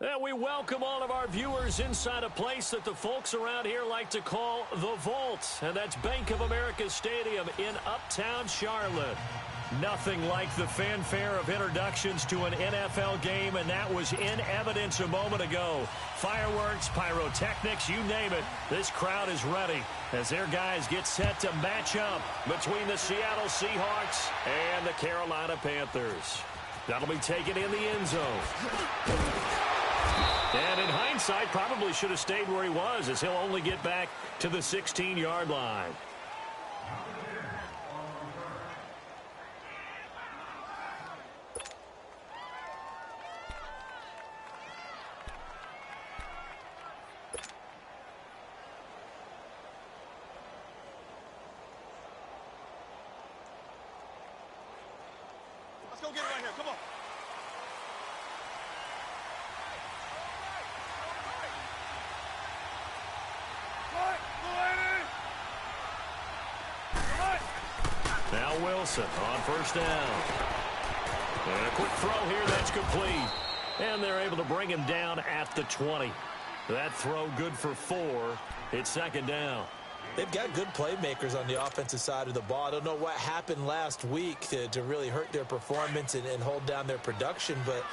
And we welcome all of our viewers inside a place that the folks around here like to call the Vault. And that's Bank of America Stadium in Uptown Charlotte. Nothing like the fanfare of introductions to an NFL game, and that was in evidence a moment ago. Fireworks, pyrotechnics, you name it. This crowd is ready as their guys get set to match up between the Seattle Seahawks and the Carolina Panthers. That'll be taken in the end zone. And in hindsight, probably should have stayed where he was, as he'll only get back to the 16-yard line. Let's go get it right here. Come on. Now Wilson on first down. And a quick throw here that's complete. And they're able to bring him down at the 20. That throw good for 4. It's second down. They've got good playmakers on the offensive side of the ball. I don't know what happened last week to really hurt their performance and hold down their production, but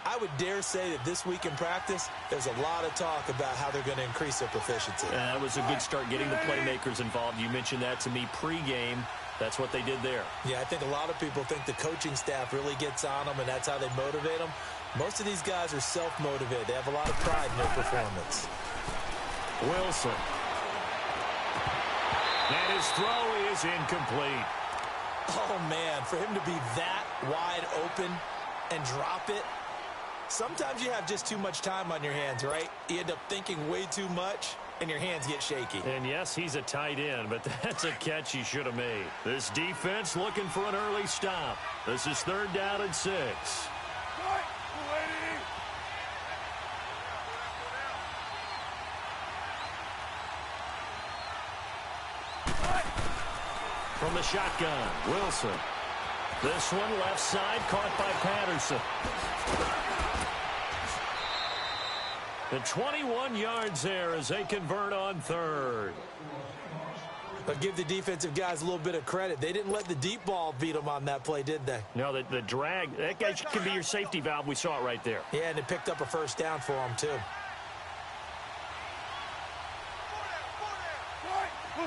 I would dare say that this week in practice, there's a lot of talk about how they're going to increase their proficiency. That was a good start getting the playmakers involved. You mentioned that to me pregame. That's what they did there. Yeah, I think a lot of people think the coaching staff really gets on them, and that's how they motivate them. Most of these guys are self-motivated. They have a lot of pride in their performance. Wilson. And his throw is incomplete. Oh, man, for him to be that wide open and drop it, sometimes you have just too much time on your hands, right? You end up thinking way too much, and your hands get shaky. And, yes, he's a tight end, but that's a catch he should have made. This defense looking for an early stop. This is 3rd down and 6. From the shotgun, Wilson. This one left side caught by Patterson. The 21 yards there as they convert on 3rd. But give the defensive guys a little bit of credit. They didn't let the deep ball beat them on that play, did they? No, the drag, that guy can be your safety valve. We saw it right there. Yeah, and it picked up a first down for them, too. On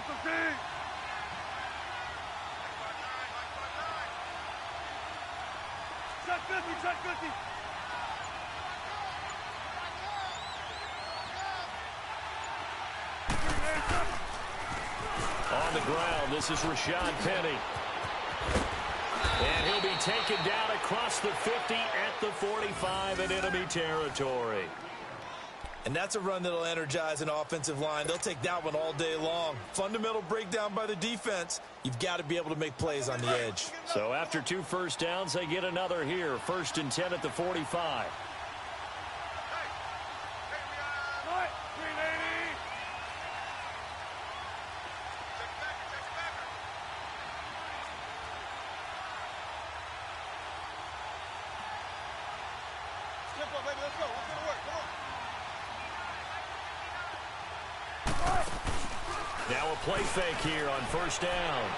the ground, this is Rashad Penny. And he'll be taken down across the 50 at the 45 in enemy territory. And that's a run that'll energize an offensive line. They'll take that one all day long. Fundamental breakdown by the defense. You've got to be able to make plays on the edge. So after 2 first downs, they get another here. 1st and 10 at the 45. Now a play fake here on 1st down.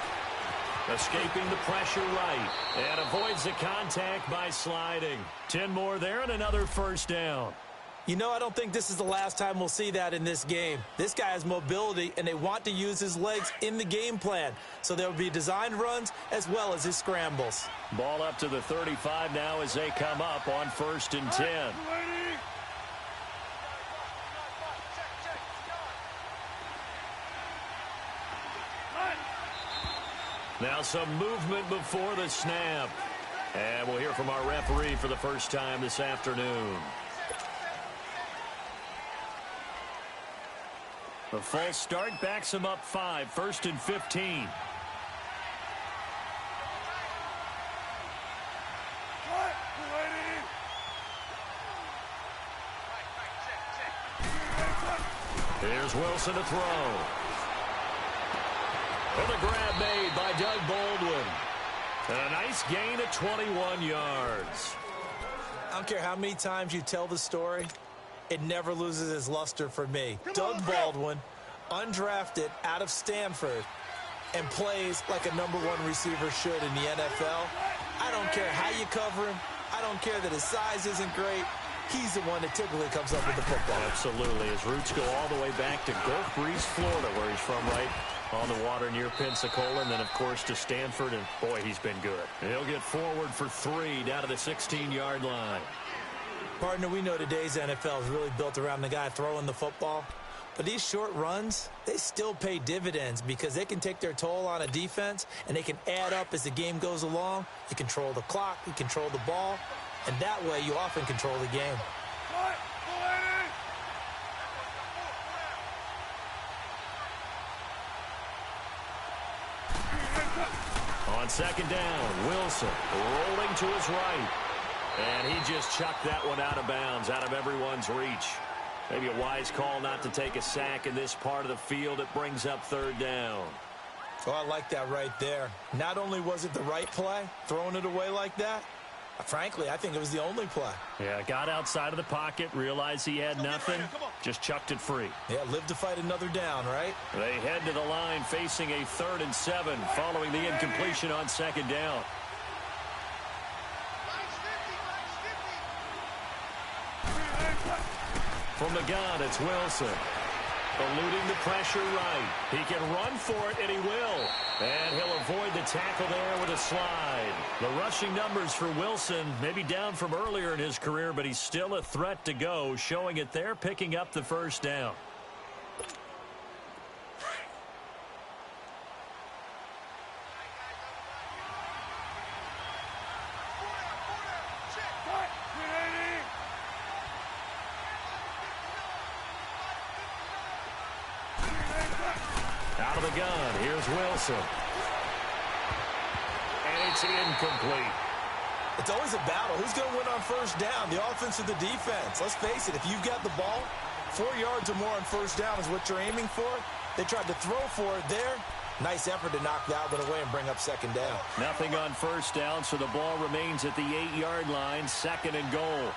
Escaping the pressure right. And avoids the contact by sliding. 10 more there and another 1st down. You know, I don't think this is the last time we'll see that in this game. This guy has mobility, and they want to use his legs in the game plan. So there will be designed runs as well as his scrambles. Ball up to the 35 now as they come up on 1st and 10. Now some movement before the snap. And we'll hear from our referee for the first time this afternoon. The false start backs him up 5, 1st and 15. Here's Wilson to throw. And the grab made by Doug Baldwin. And a nice gain of 21 yards. I don't care how many times you tell the story, it never loses its luster for me. Doug Baldwin, undrafted out of Stanford, and plays like a #1 receiver should in the NFL. I don't care how you cover him. I don't care that his size isn't great. He's the one that typically comes up with the football. Absolutely. His roots go all the way back to Gulf Breeze, Florida, where he's from, right on the water near Pensacola, and then, of course, to Stanford, and, boy, he's been good. He'll get forward for 3 down to the 16-yard line. Partner, we know today's NFL is really built around the guy throwing the football. But these short runs, they still pay dividends because they can take their toll on a defense, and they can add up as the game goes along. You control the clock, you control the ball, and that way you often control the game. On 2nd down, Wilson rolling to his right. And he just chucked that one out of bounds, out of everyone's reach. Maybe a wise call not to take a sack in this part of the field. It brings up 3rd down. Oh, I like that right there. Not only was it the right play, throwing it away like that, frankly, I think it was the only play. Yeah, got outside of the pocket, realized he had nothing, just chucked it free. Yeah, live to fight another down, right? They head to the line facing a 3rd and 7 following the incompletion on 2nd down. From the gun, it's Wilson. Eluding the pressure right. He can run for it, and he will. And he'll avoid the tackle there with a slide. The rushing numbers for Wilson maybe down from earlier in his career, but he's still a threat to go, showing it there, picking up the 1st down. Out of the gun, here's Wilson. And it's incomplete. It's always a battle. Who's going to win on 1st down, the offense or the defense? Let's face it, if you've got the ball, 4 yards or more on 1st down is what you're aiming for. They tried to throw for it there. Nice effort to knock that one away and bring up 2nd down. Nothing on 1st down, so the ball remains at the 8-yard line, 2nd and goal.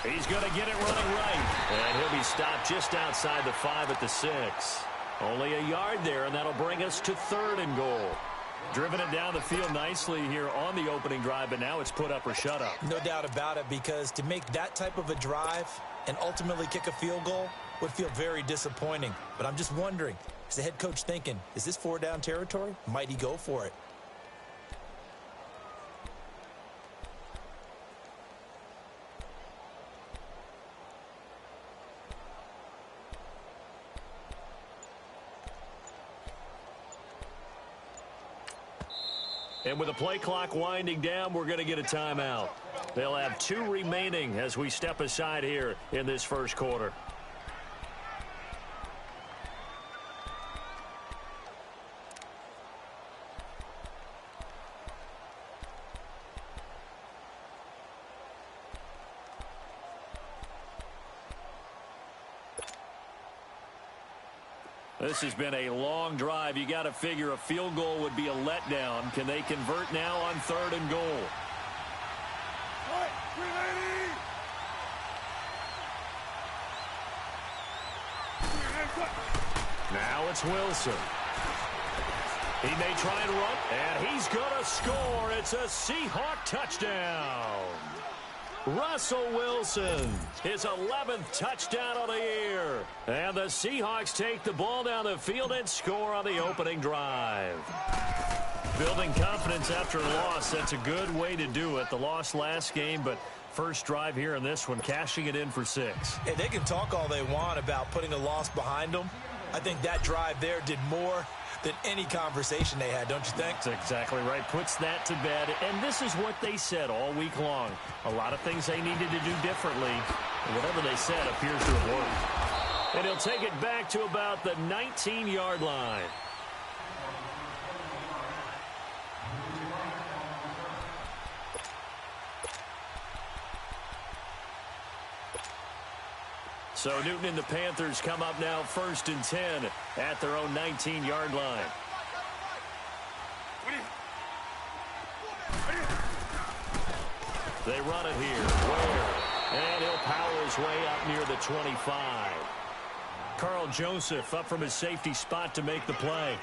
He's going to get it running right. And he'll be stopped just outside the 5 at the 6. Only a yard there, and that'll bring us to 3rd and goal. Driven it down the field nicely here on the opening drive, but now it's put up or shut up. No doubt about it, because to make that type of a drive and ultimately kick a field goal would feel very disappointing. But I'm just wondering, is the head coach thinking, is this 4-down territory? Might he go for it? And with the play clock winding down, we're going to get a timeout. They'll have 2 remaining as we step aside here in this first quarter. This has been a long drive. You got to figure a field goal would be a letdown. Can they convert now on 3rd and goal? Now it's Wilson. He may try and run, and he's going to score. It's a Seahawk touchdown. Russell Wilson, his 11th touchdown of the year. And the Seahawks take the ball down the field and score on the opening drive. Building confidence after a loss, that's a good way to do it. The loss last game, but first drive here in this one, cashing it in for 6. Hey, they can talk all they want about putting a loss behind them. I think that drive there did more than any conversation they had, don't you think? That's exactly right. Puts that to bed. And this is what they said all week long. A lot of things they needed to do differently. And whatever they said appears to have worked. And he'll take it back to about the 19-yard line. So Newton and the Panthers come up now 1st and 10 at their own 19-yard line. They run it here. Ware. And he'll power his way up near the 25. Carl Joseph up from his safety spot to make the play.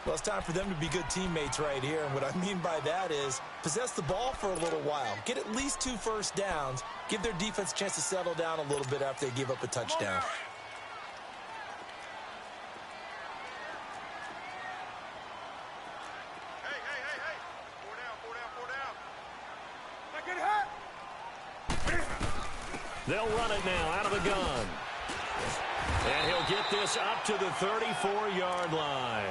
Well, it's time for them to be good teammates right here. And what I mean by that is possess the ball for a little while. Get at least 2 first downs. Give their defense a chance to settle down a little bit after they give up a touchdown. Hey. 4 down. They'll run it now out of the gun. And he'll get this up to the 34-yard line.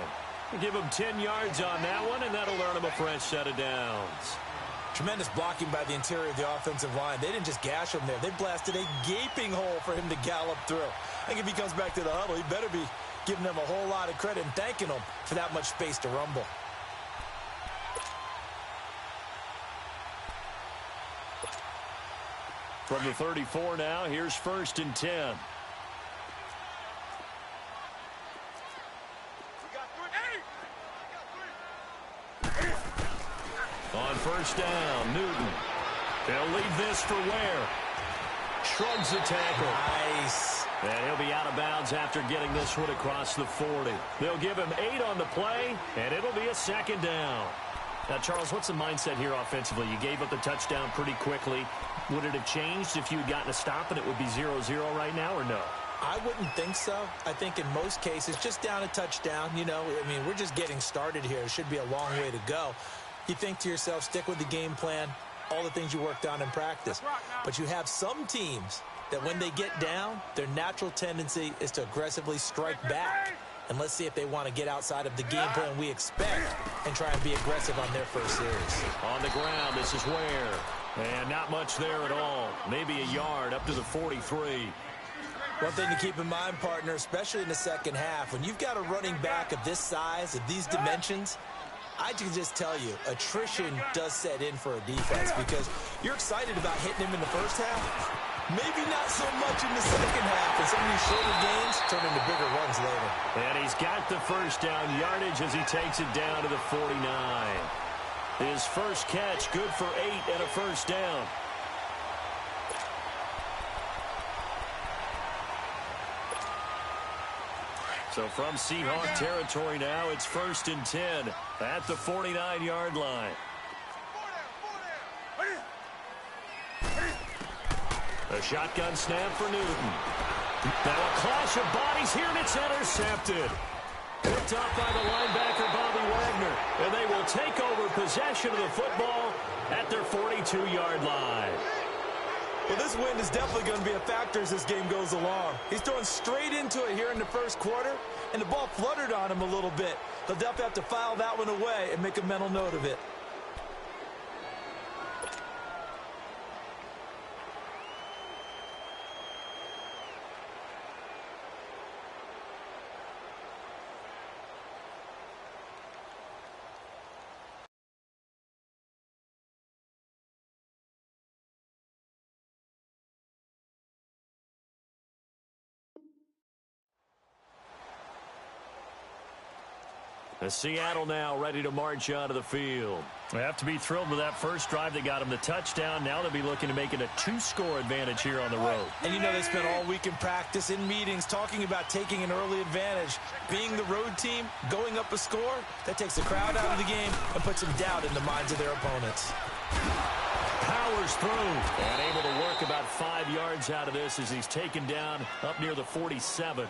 Give him 10 yards on that one, and that'll earn him a fresh set of downs. Tremendous blocking by the interior of the offensive line. They didn't just gash him there. They blasted a gaping hole for him to gallop through. I think if he comes back to the huddle, he better be giving them a whole lot of credit and thanking them for that much space to rumble. From the 34 now, here's 1st and 10. On 1st down, Newton. He'll leave this for Ware. Shrugs the tackle. Nice. And he'll be out of bounds after getting this one across the 40. They'll give him 8 on the play, and it'll be a 2nd down. Now, Charles, what's the mindset here offensively? You gave up the touchdown pretty quickly. Would it have changed if you had gotten a stop and it would be 0-0 right now, or no? I wouldn't think so. I think in most cases, just down a touchdown, you know, I mean, we're just getting started here. It should be a long way to go. You think to yourself, stick with the game plan, all the things you worked on in practice. But you have some teams that when they get down, their natural tendency is to aggressively strike back. And let's see if they want to get outside of the game plan we expect and try and be aggressive on their first series. On the ground, this is Ware. And not much there at all. Maybe a yard up to the 43. One thing to keep in mind, partner, especially in the second half, when you've got a running back of this size, of these dimensions, I can just tell you, attrition does set in for a defense because you're excited about hitting him in the first half. Maybe not so much in the second half, and some of these shorter gains turn into bigger runs later. And he's got the first down yardage as he takes it down to the 49. His first catch, good for 8 and a first down. So from Seahawk territory now, it's 1st and 10 at the 49-yard line. A shotgun snap for Newton. Now a clash of bodies here, and it's intercepted. Picked up by the linebacker, Bobby Wagner. And they will take over possession of the football at their 42-yard line. Well, this win is definitely going to be a factor as this game goes along. He's throwing straight into it here in the first quarter, and the ball fluttered on him a little bit. He'll definitely have to file that one away and make a mental note of it. Seattle now ready to march onto the field. They have to be thrilled with that first drive that got them the touchdown. Now they'll be looking to make it a 2-score advantage here on the road. And you know they spent all week in practice, in meetings, talking about taking an early advantage. Being the road team, going up a score, that takes the crowd out of the game and puts some doubt in the minds of their opponents. Powers through and able to work about 5 yards out of this as he's taken down up near the 47.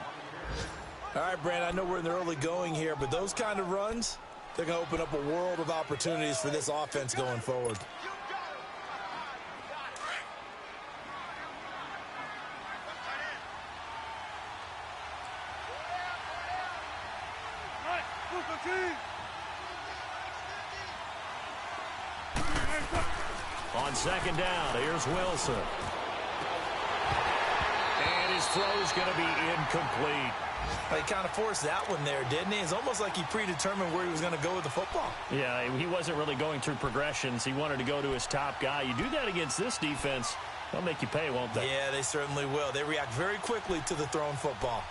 All right, Brand, I know we're in the early going here, but those kind of runs, they're going to open up a world of opportunities for this offense going forward. On second down, here's Wilson. And his throw's going to be incomplete. He kind of forced that one there, didn't he? It's almost like he predetermined where he was going to go with the football. Yeah, he wasn't really going through progressions. He wanted to go to his top guy. You do that against this defense, they'll make you pay, won't they? Yeah, they certainly will. They react very quickly to the thrown football.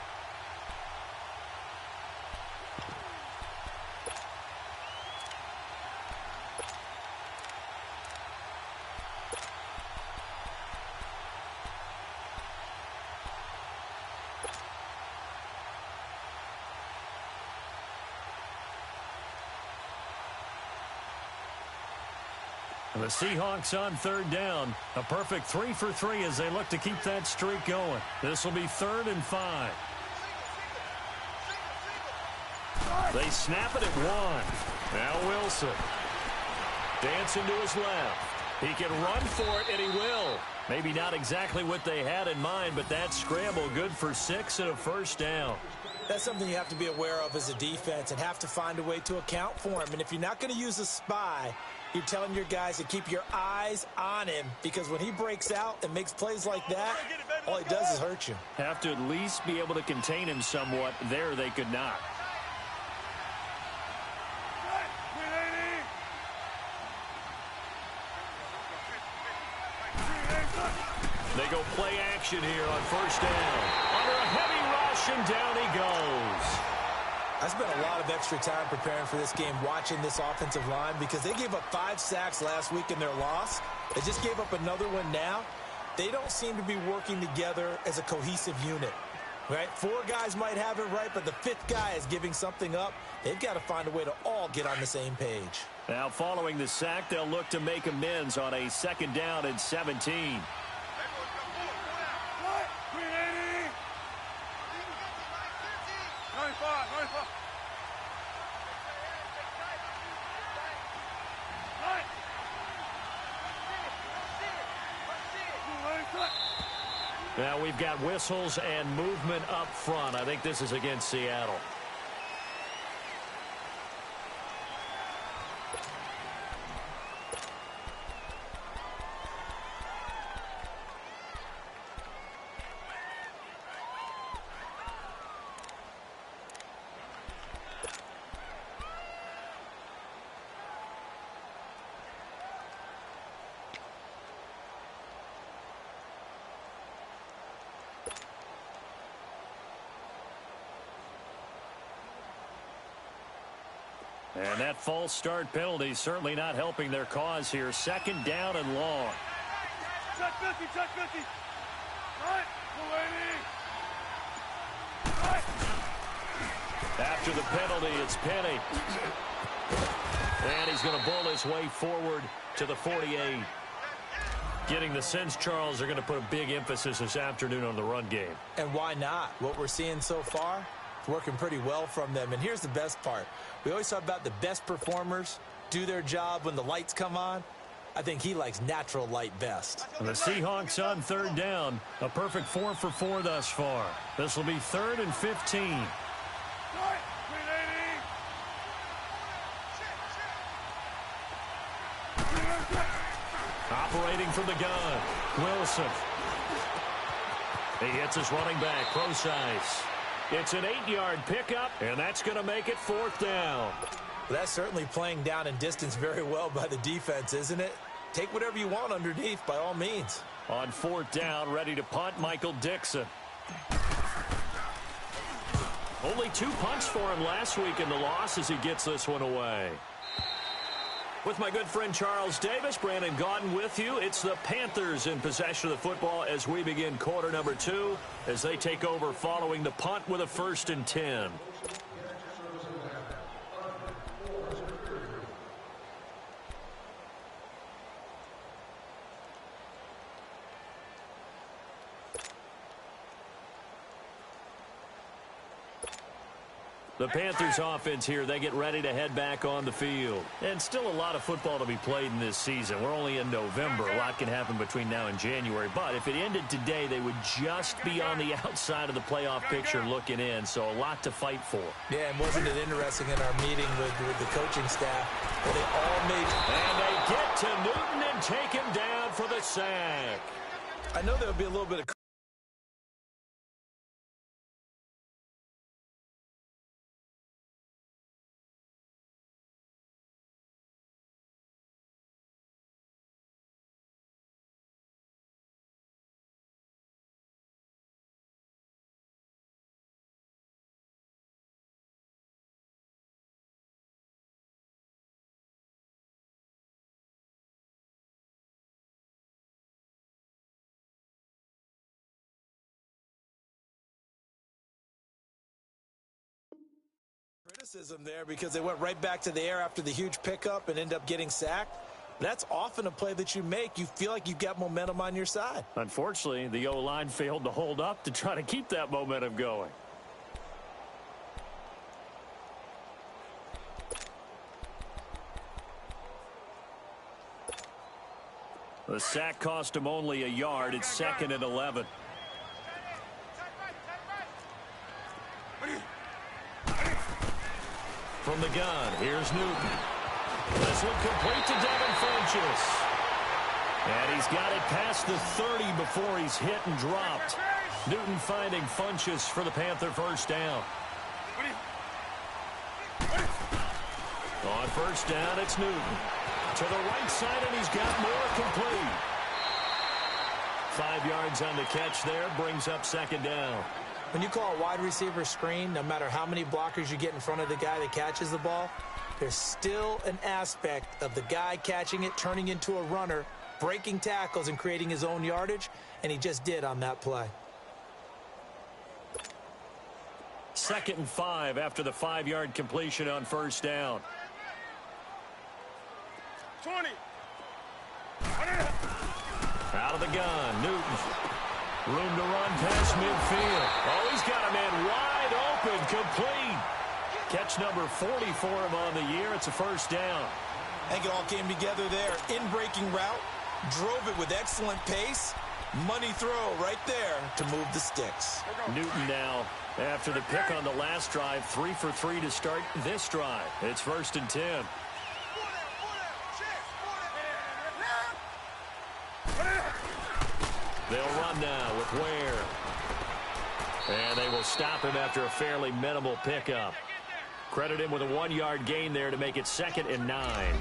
The Seahawks on third down. A perfect 3 for 3 as they look to keep that streak going. This will be 3rd and 5. They snap it at 1. Now Wilson. Dancing to his left. He can run for it, and he will. Maybe not exactly what they had in mind, but that scramble good for 6 and a first down. That's something you have to be aware of as a defense and have to find a way to account for him. And if you're not going to use a spy, you're telling your guys to keep your eyes on him, because when he breaks out and makes plays like that, all he does is hurt you. Have to at least be able to contain him somewhat. There they could not. They go play action here on first down. Under a heavy rush, and down he goes. I spent a lot of extra time preparing for this game, watching this offensive line, because they gave up 5 sacks last week in their loss. They just gave up another one now. They don't seem to be working together as a cohesive unit, right? 4 guys might have it right, but the 5th guy is giving something up. They've got to find a way to all get on the same page. Now following the sack, they'll look to make amends on a 2nd down and 17. Now we've got whistles and movement up front. I think this is against Seattle. And that false start penalty certainly not helping their cause here. 2nd down and long. Check 50, check 50. Right, After the penalty, it's Penny. And he's going to bull his way forward to the 48. Getting the sense, Charles, are going to put a big emphasis this afternoon on the run game. And why not? What we're seeing so far, it's working pretty well from them. And here's the best part. We always talk about the best performers do their job when the lights come on. I think he likes natural light best. And the Seahawks on third down. A perfect 4 for 4 thus far. This will be 3rd and 15. Operating from the gun, Wilson. He hits his running back, Procise. It's an 8-yard pickup, and that's going to make it 4th down. Well, that's certainly playing down in distance very well by the defense, isn't it? Take whatever you want underneath, by all means. On 4th down, ready to punt, Michael Dixon. Only 2 punts for him last week in the loss as he gets this one away. With my good friend Charles Davis, Brandon Gaudin with you. It's the Panthers in possession of the football as we begin quarter number 2 as they take over following the punt with a 1st and 10. The Panthers offense here, they get ready to head back on the field. And still a lot of football to be played in this season. We're only in November. A lot can happen between now and January. But if it ended today, they would just be on the outside of the playoff picture looking in. So a lot to fight for. Yeah, and wasn't it interesting in our meeting with the coaching staff where they all made... And they get to Newton and take him down for the sack. I know there would be a little bit of... criticism there because they went right back to the air after the huge pickup and end up getting sacked. That's often a play that you make. You feel like you've got momentum on your side. Unfortunately, the O-line failed to hold up to try to keep that momentum going. The sack cost him only a yard. It's 2nd and 11. From the gun, here's Newton. This one complete to Devin Funchess. And he's got it past the 30 before he's hit and dropped. Newton finding Funchess for the Panther 1st down. On 1st down, it's Newton. To the right side, and he's got more complete. 5 yards on the catch there, brings up 2nd down. When you call a wide receiver screen, no matter how many blockers you get in front of the guy that catches the ball, there's still an aspect of the guy catching it, turning into a runner, breaking tackles and creating his own yardage, and he just did on that play. 2nd and 5 after the 5-yard completion on 1st down. 20. Out of the gun, Newton. Room to run past midfield. Oh, he's got a man wide open, complete. Catch number 40 for him on the year. It's a 1st down. I think it all came together there. In-breaking route, drove it with excellent pace. Money throw right there to move the sticks. Newton now, after the pick on the last drive, 3 for 3 to start this drive. It's 1st and 10. They'll run now with Ware. And they will stop him after a fairly minimal pickup. Credit him with a 1-yard gain there to make it 2nd and 9.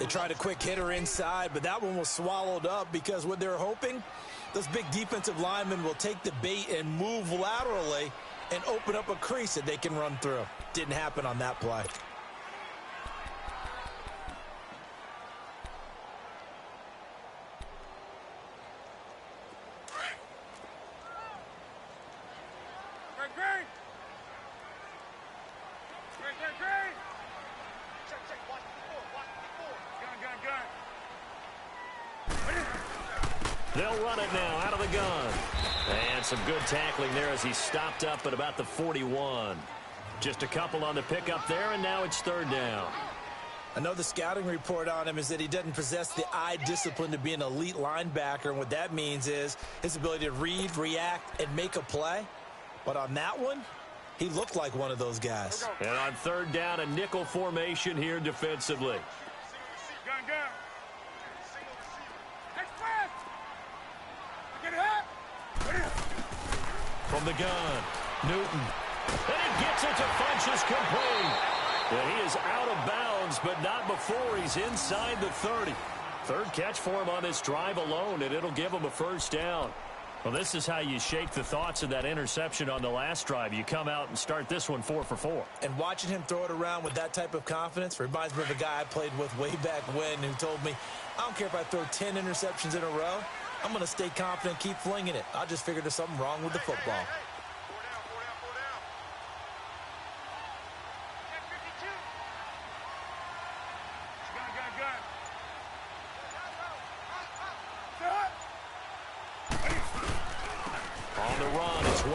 They tried a quick hitter inside, but that one was swallowed up because what they're hoping, those big defensive linemen will take the bait and move laterally and open up a crease that they can run through. Didn't happen on that play. They'll run it now out of the gun. And some good tackling there as he stopped up at about the 41. Just a couple on the pickup there, and now it's third down. I know the scouting report on him is that he doesn't possess the eye discipline to be an elite linebacker, and what that means is his ability to read, react, and make a play. But on that one, he looked like one of those guys. And on third down, a nickel formation here defensively. Gun, gun. Express. Get it up. From the gun, Newton. And he gets it to Funchess complete. And he is out of bounds, but not before he's inside the 30. Third catch for him on this drive alone, and it'll give him a first down. Well, this is how you shake the thoughts of that interception on the last drive. You come out and start this one 4 for 4. And watching him throw it around with that type of confidence reminds me of a guy I played with way back when who told me, I don't care if I throw 10 interceptions in a row. I'm going to stay confident, keep flinging it. I just figured there's something wrong with the football. On the run, it's Ware.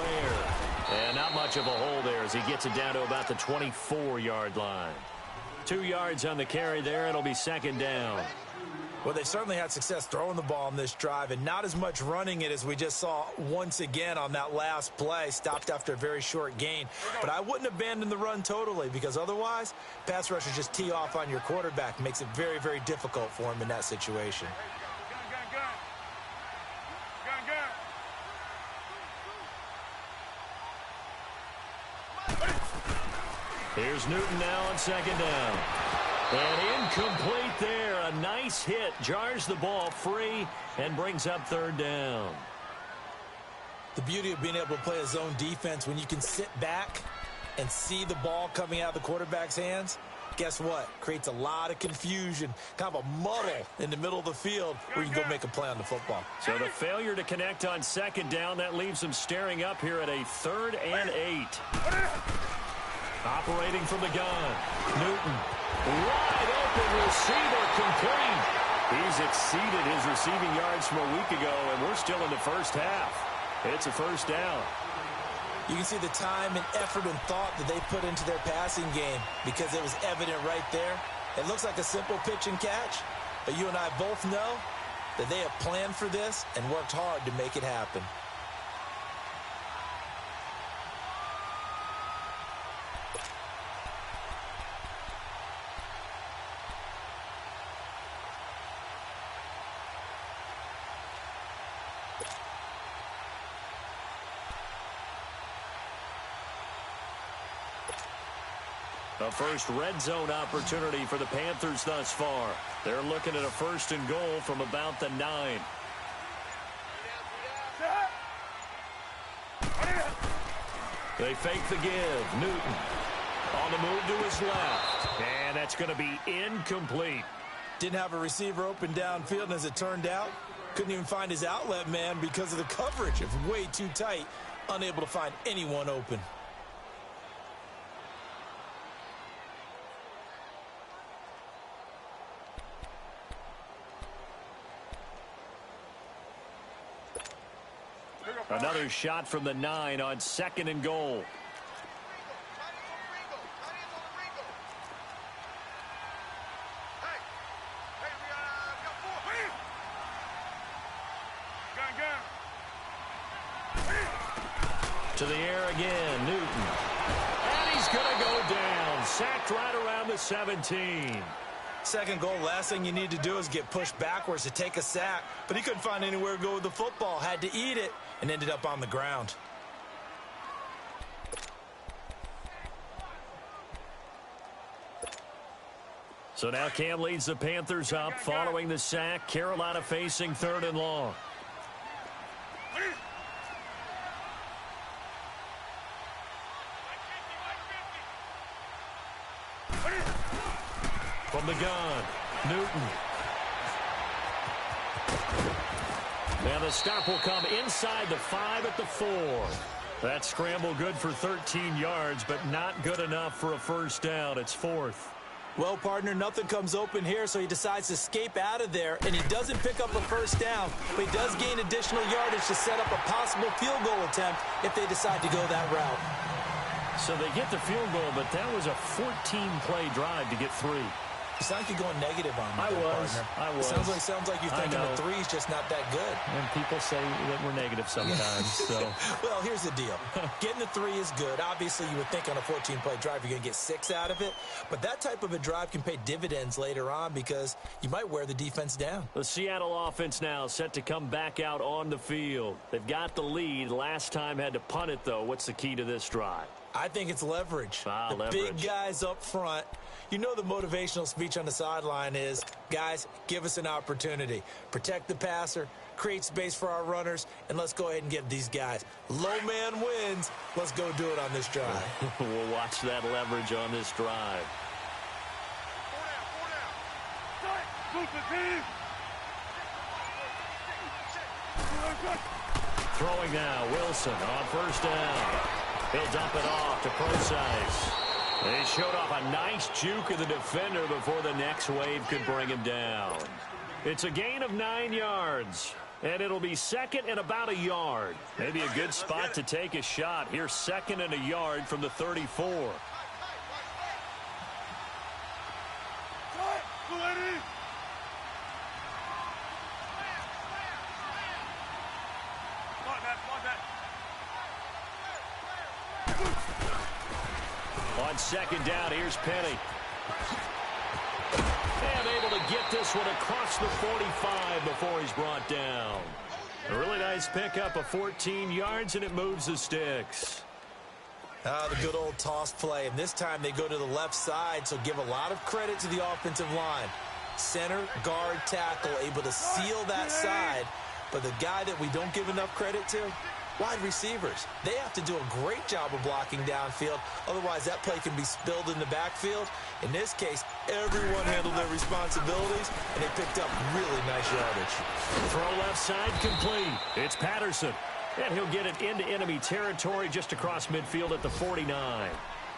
And not much of a hole there as he gets it down to about the 24-yard line. 2 yards on the carry there. It'll be second down. Well, they certainly had success throwing the ball on this drive and not as much running it as we just saw once again on that last play. Stopped after a very short gain. But I wouldn't abandon the run totally because otherwise, pass rushers just tee off on your quarterback. Makes it very, very difficult for him in that situation. Here's Newton now on second down. And incomplete there. A nice hit. Jars the ball free and brings up third down. The beauty of being able to play a zone defense when you can sit back and see the ball coming out of the quarterback's hands, guess what? Creates a lot of confusion, kind of a muddle in the middle of the field where you can go make a play on the football. So the failure to connect on second down, that leaves them staring up here at a 3rd and 8. Operating from the gun, Newton. Wide open receiver complete. He's exceeded his receiving yards from a week ago, and we're still in the first half. It's a first down. You can see the time and effort and thought that they put into their passing game because it was evident right there. It looks like a simple pitch and catch, but you and I both know that they have planned for this and worked hard to make it happen. A first red zone opportunity for the Panthers thus far. They're looking at a 1st and goal from about the 9. They fake the give. Newton on the move to his left. And that's going to be incomplete. Didn't have a receiver open downfield, and as it turned out, couldn't even find his outlet man because of the coverage. It was way too tight, unable to find anyone open. Another shot from the 9 on 2nd and goal. To the air again, Newton. And he's going to go down. Sacked right around the 17. Second goal, last thing you need to do is get pushed backwards to take a sack. But he couldn't find anywhere to go with the football. Had to eat it and ended up on the ground. So now Cam leads the Panthers up following the sack. Carolina facing 3rd and long. From the gun, Newton. Now the stop will come inside the 5 at the 4. That scramble good for 13 yards, but not good enough for a first down. It's 4th. Well, partner, nothing comes open here, so he decides to escape out of there, and he doesn't pick up a first down, but he does gain additional yardage to set up a possible field goal attempt if they decide to go that route. So they get the field goal, but that was a 14-play drive to get 3. You sound like you're going negative on me, I was. Sounds like you're thinking the 3's just not that good. And people say that we're negative sometimes. So. Well, here's the deal. Getting the 3 is good. Obviously, you would think on a 14-play drive you're going to get 6 out of it. But that type of a drive can pay dividends later on because you might wear the defense down. The Seattle offense now set to come back out on the field. They've got the lead. Last time had to punt it, though. What's the key to this drive? I think it's leverage. Leverage. Big guys up front. You know the motivational speech on the sideline is, guys, give us an opportunity. Protect the passer, create space for our runners, and let's go ahead and get these guys. Low man wins. Let's go do it on this drive. We'll watch that leverage on this drive. Throwing now, Wilson on first down. He'll dump it off to Procise. They showed off a nice juke of the defender before the next wave could bring him down. It's a gain of 9 yards, and it'll be second and about a yard. Maybe a good spot to take a shot. Here's second and a yard from the 34. On second down, here's Penny. And able to get this one across the 45 before he's brought down. A really nice pickup of 14 yards, and it moves the sticks. The good old toss play, and this time they go to the left side, so give a lot of credit to the offensive line. Center, guard, tackle, able to seal that side, but the guy that we don't give enough credit to, wide receivers. They have to do a great job of blocking downfield. Otherwise, that play can be spilled in the backfield. In this case, everyone handled their responsibilities, and they picked up really nice yardage. Throw left side complete. It's Patterson. And he'll get it into enemy territory just across midfield at the 49.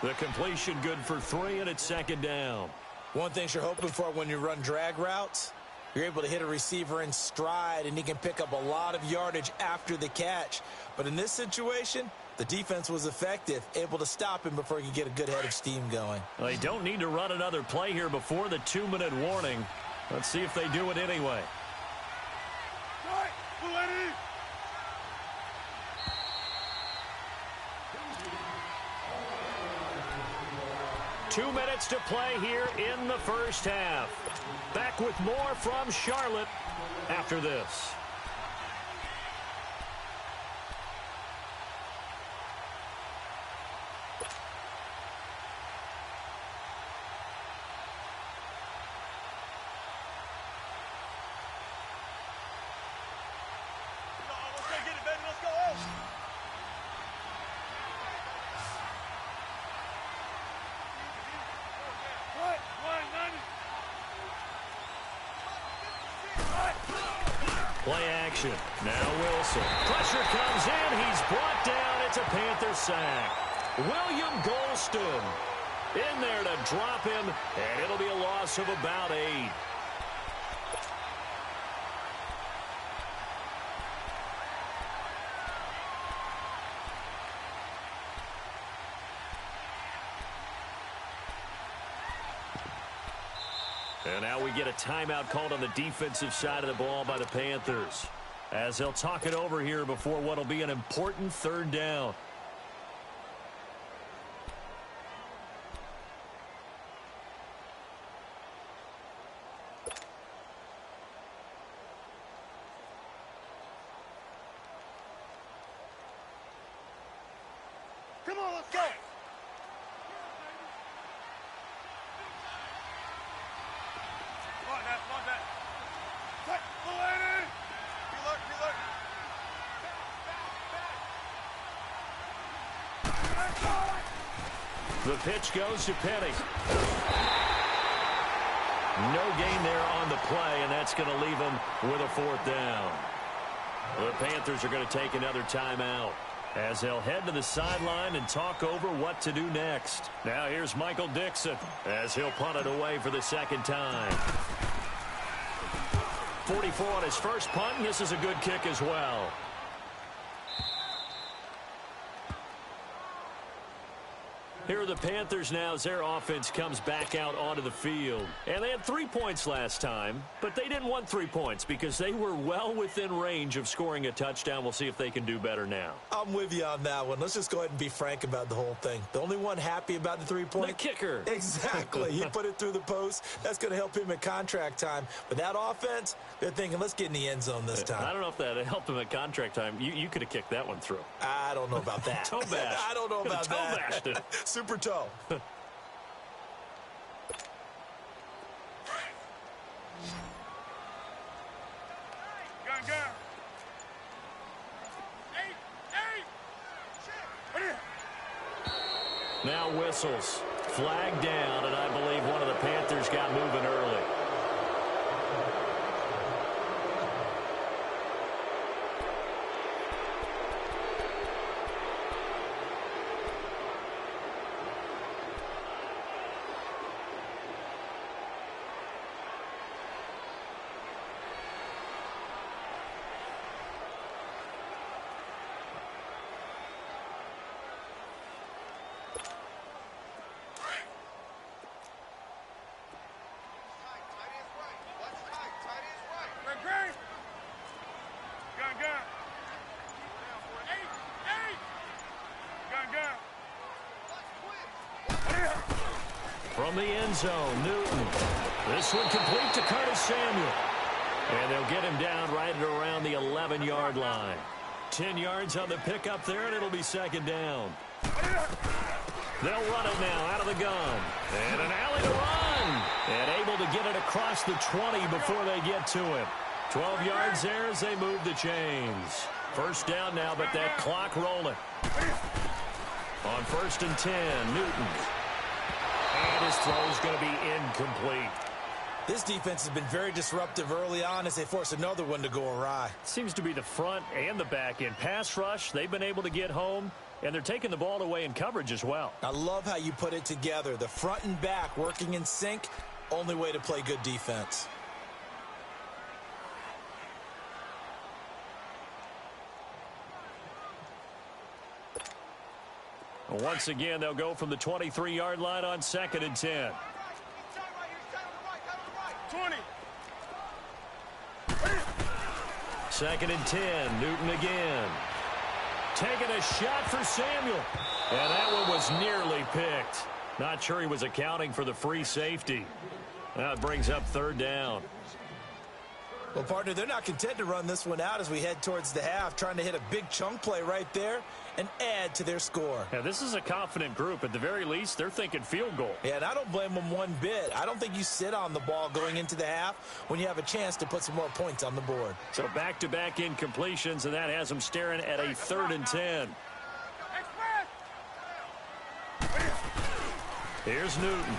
The completion good for 3, and it's second down. One thing you're hoping for when you run drag routes, you're able to hit a receiver in stride, and he can pick up a lot of yardage after the catch. But in this situation, the defense was effective, able to stop him before he could get a good head of steam going. Well, they don't need to run another play here before the 2-minute warning. Let's see if they do it anyway. 2 minutes to play here in the first half. Back with more from Charlotte after this. Play action. Now Wilson. Pressure comes in. He's brought down. It's a Panther sack. William Golston in there to drop him, and it'll be a loss of about 8. And now we get a timeout called on the defensive side of the ball by the Panthers, as they'll talk it over here before what will be an important third down. Come on, let's go. The pitch goes to Penny. No gain there on the play, and that's going to leave him with a 4th down. The Panthers are going to take another timeout. as they'll head to the sideline and talk over what to do next. Now here's Michael Dixon as he'll punt it away for the second time. 44 on his first punt, and this is a good kick as well. Here are the Panthers now as their offense comes back out onto the field. And they had 3 points last time, but they didn't want 3 points because they were well within range of scoring a touchdown. We'll see if they can do better now. I'm with you on that one. Let's just go ahead and be frank about the whole thing. The only one happy about the 3-point? The kicker. Exactly. He put it through the post. That's going to help him at contract time. But that offense, they're thinking, let's get in the end zone this time. I don't know if that helped him at contract time. You could have kicked that one through. I don't know about that. Toe bash. I don't know about toe that. bashed it. Super toe. Gun, gun. Eight. Now whistles. Flag down, and I believe one of the Panthers got moving early. From the end zone, Newton. This one complete to Curtis Samuel. And they'll get him down right around the 11-yard line. 10 yards on the pickup there, and it'll be second down. They'll run it now out of the gun. And an alley to run. And able to get it across the 20 before they get to him. 12 yards there as they move the chains. First down now, but that clock rolling. On 1st and 10, Newton. And his throw is going to be incomplete. This defense has been very disruptive early on as they force another one to go awry. Seems to be the front and the back end. Pass rush, they've been able to get home, and they're taking the ball away in coverage as well. I love how you put it together. The front and back working in sync, only way to play good defense. Once again, they'll go from the 23-yard line on 2nd and 10. 20. 2nd and 10, Newton again. Taking a shot for Samuel. And that one was nearly picked. Not sure he was accounting for the free safety. That brings up 3rd down. Well, partner, they're not content to run this one out as we head towards the half, trying to hit a big chunk play right there and add to their score. Yeah, this is a confident group. At the very least, they're thinking field goal. Yeah, and I don't blame them one bit. I don't think you sit on the ball going into the half when you have a chance to put some more points on the board. So back-to-back incompletions, and that has them staring at a 3rd and 10. Here's Newton.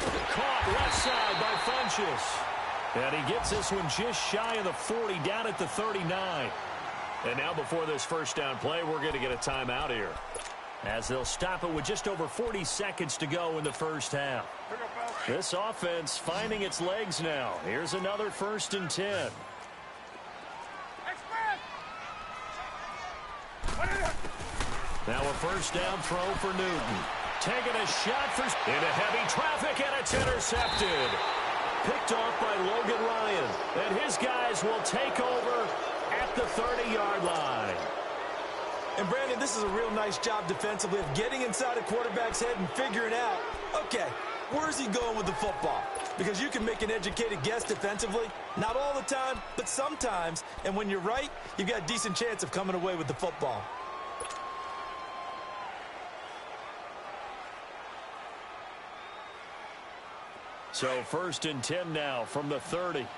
Caught left side by Funchess. And he gets this one just shy of the 40, down at the 39. And now before this first down play, we're going to get a timeout here, as they'll stop it with just over 40 seconds to go in the first half. This offense finding its legs now. Here's another 1st and 10. Now a first down throw for Newton. Taking a shot for into heavy traffic, and it's intercepted. Picked off by Logan Ryan. And his guys will take over at the 30-yard line. And, Brandon, this is a real nice job defensively of getting inside a quarterback's head and figuring out, okay, where's he going with the football? Because you can make an educated guess defensively. Not all the time, but sometimes. And when you're right, you've got a decent chance of coming away with the football. So 1st and 10 now from the 30. One,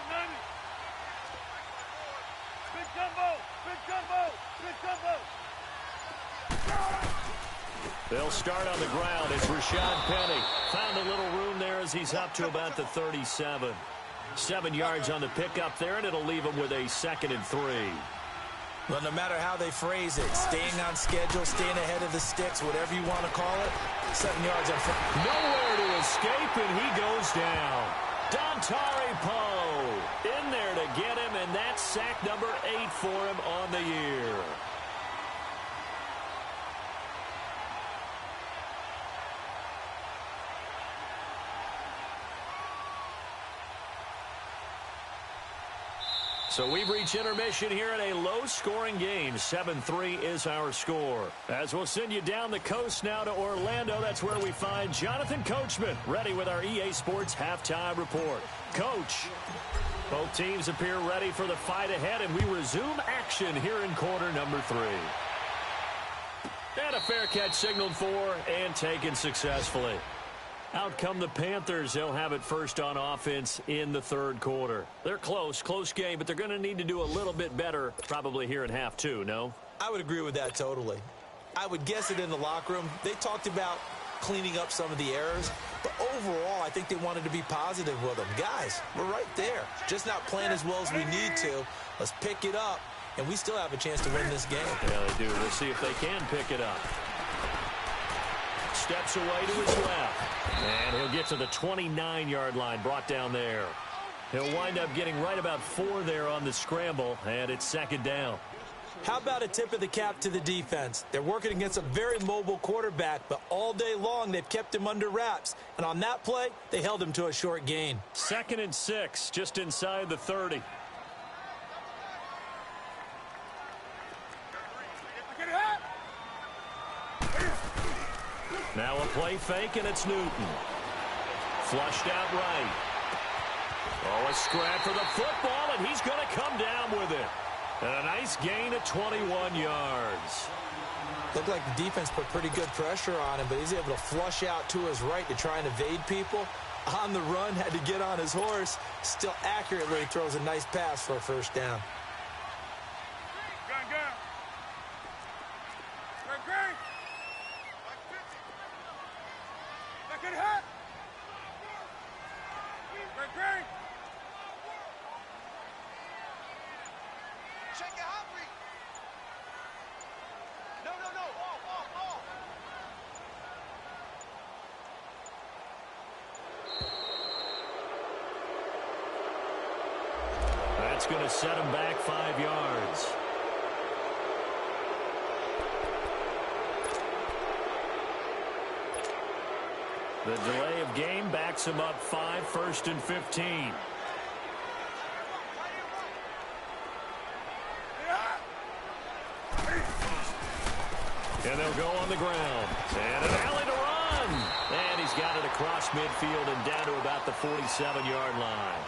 none. Big jumbo, big jumbo, big jumbo. They'll start on the ground as Rashad Penny found a little room there as he's up to about the 37. 7 yards on the pickup there, and it'll leave them with a 2nd and 3. Well, no matter how they phrase it, staying on schedule, staying ahead of the sticks, whatever you want to call it, 7 yards on foot. Nowhere to escape, and he goes down. Dontari Poe in there to get him, and that's sack number 8 for him on the year. So we've reached intermission here in a low-scoring game. 7-3 is our score. As we'll send you down the coast now to Orlando, that's where we find Jonathan Coachman, ready with our EA Sports halftime report. Coach, both teams appear ready for the fight ahead, and we resume action here in quarter number 3. And a fair catch signaled for and taken successfully. Out come the Panthers. They'll have it first on offense in the 3rd quarter. They're close game, but they're going to need to do a little bit better probably here in half 2, no? I would agree with that totally. I would guess it in the locker room. They talked about cleaning up some of the errors, but overall, I think they wanted to be positive with them. Guys, we're right there. Just not playing as well as we need to. Let's pick it up, and we still have a chance to win this game. Yeah, they do. Let's see if they can pick it up. Steps away to his left. And he'll get to the 29-yard line, brought down there. He'll wind up getting right about 4 there on the scramble, and it's 2nd down. How about a tip of the cap to the defense? They're working against a very mobile quarterback, but all day long they've kept him under wraps. And on that play, they held him to a short gain. 2nd and 6, just inside the 30. Now a play fake, and it's Newton. Flushed out right. Oh, a scrap for the football, and he's going to come down with it. And a nice gain of 21 yards. Looked like the defense put pretty good pressure on him, but he's able to flush out to his right to try and evade people. On the run, had to get on his horse. Still accurately throws a nice pass for a 1st down. That's going to set him back 5 yards. The delay of game backs him up 5, 1st and 15. And they'll go on the ground. And an alley to run. And he's got it across midfield and down to about the 47-yard line.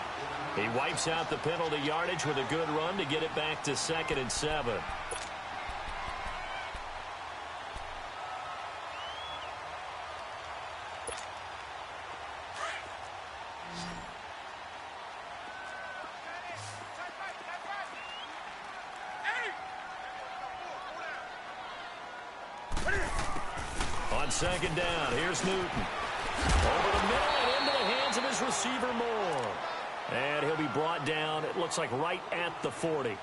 He wipes out the penalty yardage with a good run to get it back to 2nd and 7. On 2nd down, here's Newton. Over the middle and into the hands of his receiver Moore. And he'll be brought down, it looks like right at the 40.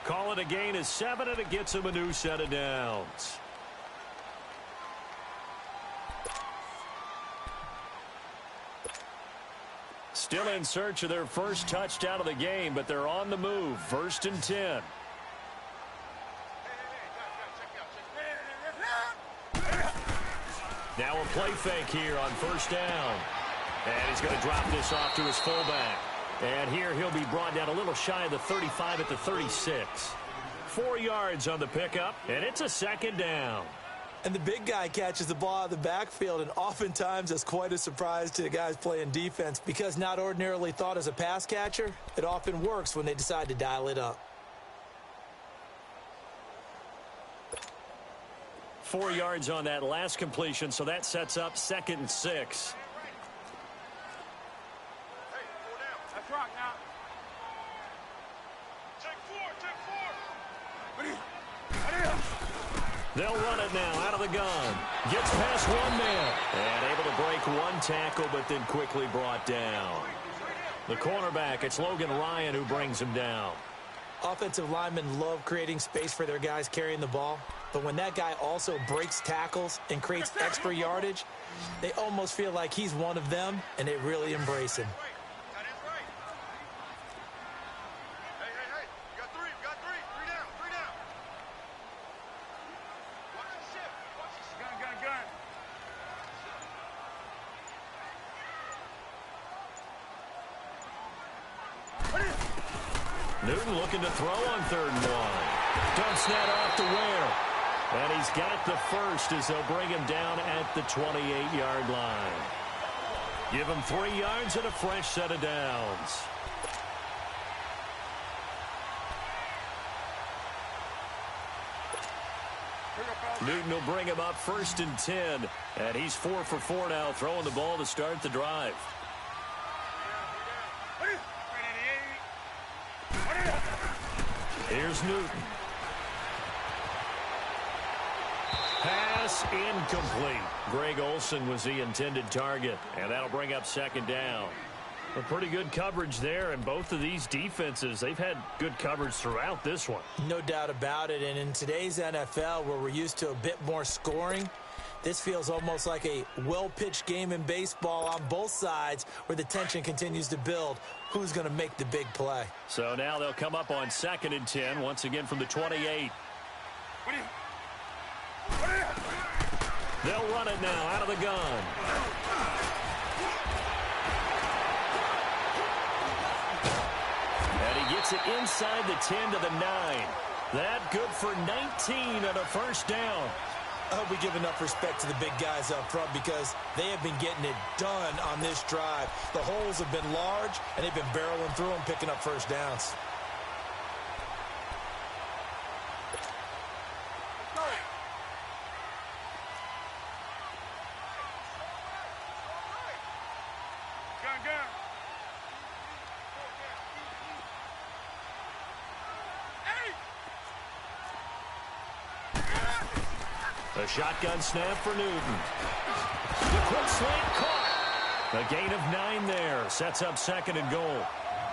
Call it a gain of 7, and it gets him a new set of downs. Still in search of their first touchdown of the game, but they're on the move. 1st and 10. Now a play fake here on 1st down. And he's going to drop this off to his fullback. And here he'll be brought down a little shy of the 35 at the 36. 4 yards on the pickup, and it's a 2nd down. And the big guy catches the ball out of the backfield, and oftentimes that's quite a surprise to the guys playing defense because not ordinarily thought as a pass catcher, it often works when they decide to dial it up. 4 yards on that last completion, so that sets up 2nd and 6. That's right now. They'll run it now out of the gun. Gets past one man. And able to break one tackle, but then quickly brought down. The cornerback, it's Logan Ryan who brings him down. Offensive linemen love creating space for their guys carrying the ball, but when that guy also breaks tackles and creates extra yardage, they almost feel like he's one of them, and they really embrace him. Newton looking to throw on 3rd and 1. Dumps that off to Ware. And he's got the first as they'll bring him down at the 28-yard line. Give him 3 yards and a fresh set of downs. Newton will bring him up 1st and 10. And he's 4 for 4 now, throwing the ball to start the drive. Here's Newton. Pass incomplete. Greg Olsen was the intended target, and that'll bring up 2nd down. A pretty good coverage there, and both of these defenses, they've had good coverage throughout this one. No doubt about it, and in today's NFL, where we're used to a bit more scoring, this feels almost like a well-pitched game in baseball on both sides where the tension continues to build. Who's going to make the big play? So now they'll come up on 2nd and 10, once again from the 28. They'll run it now out of the gun. And he gets it inside the 10 to the 9. That good for 19 and a first down. I hope we give enough respect to the big guys up front because they have been getting it done on this drive. The holes have been large, and they've been barreling through them, picking up first downs. A shotgun snap for Newton. The quick slant caught. A gain of 9 there. Sets up 2nd and goal.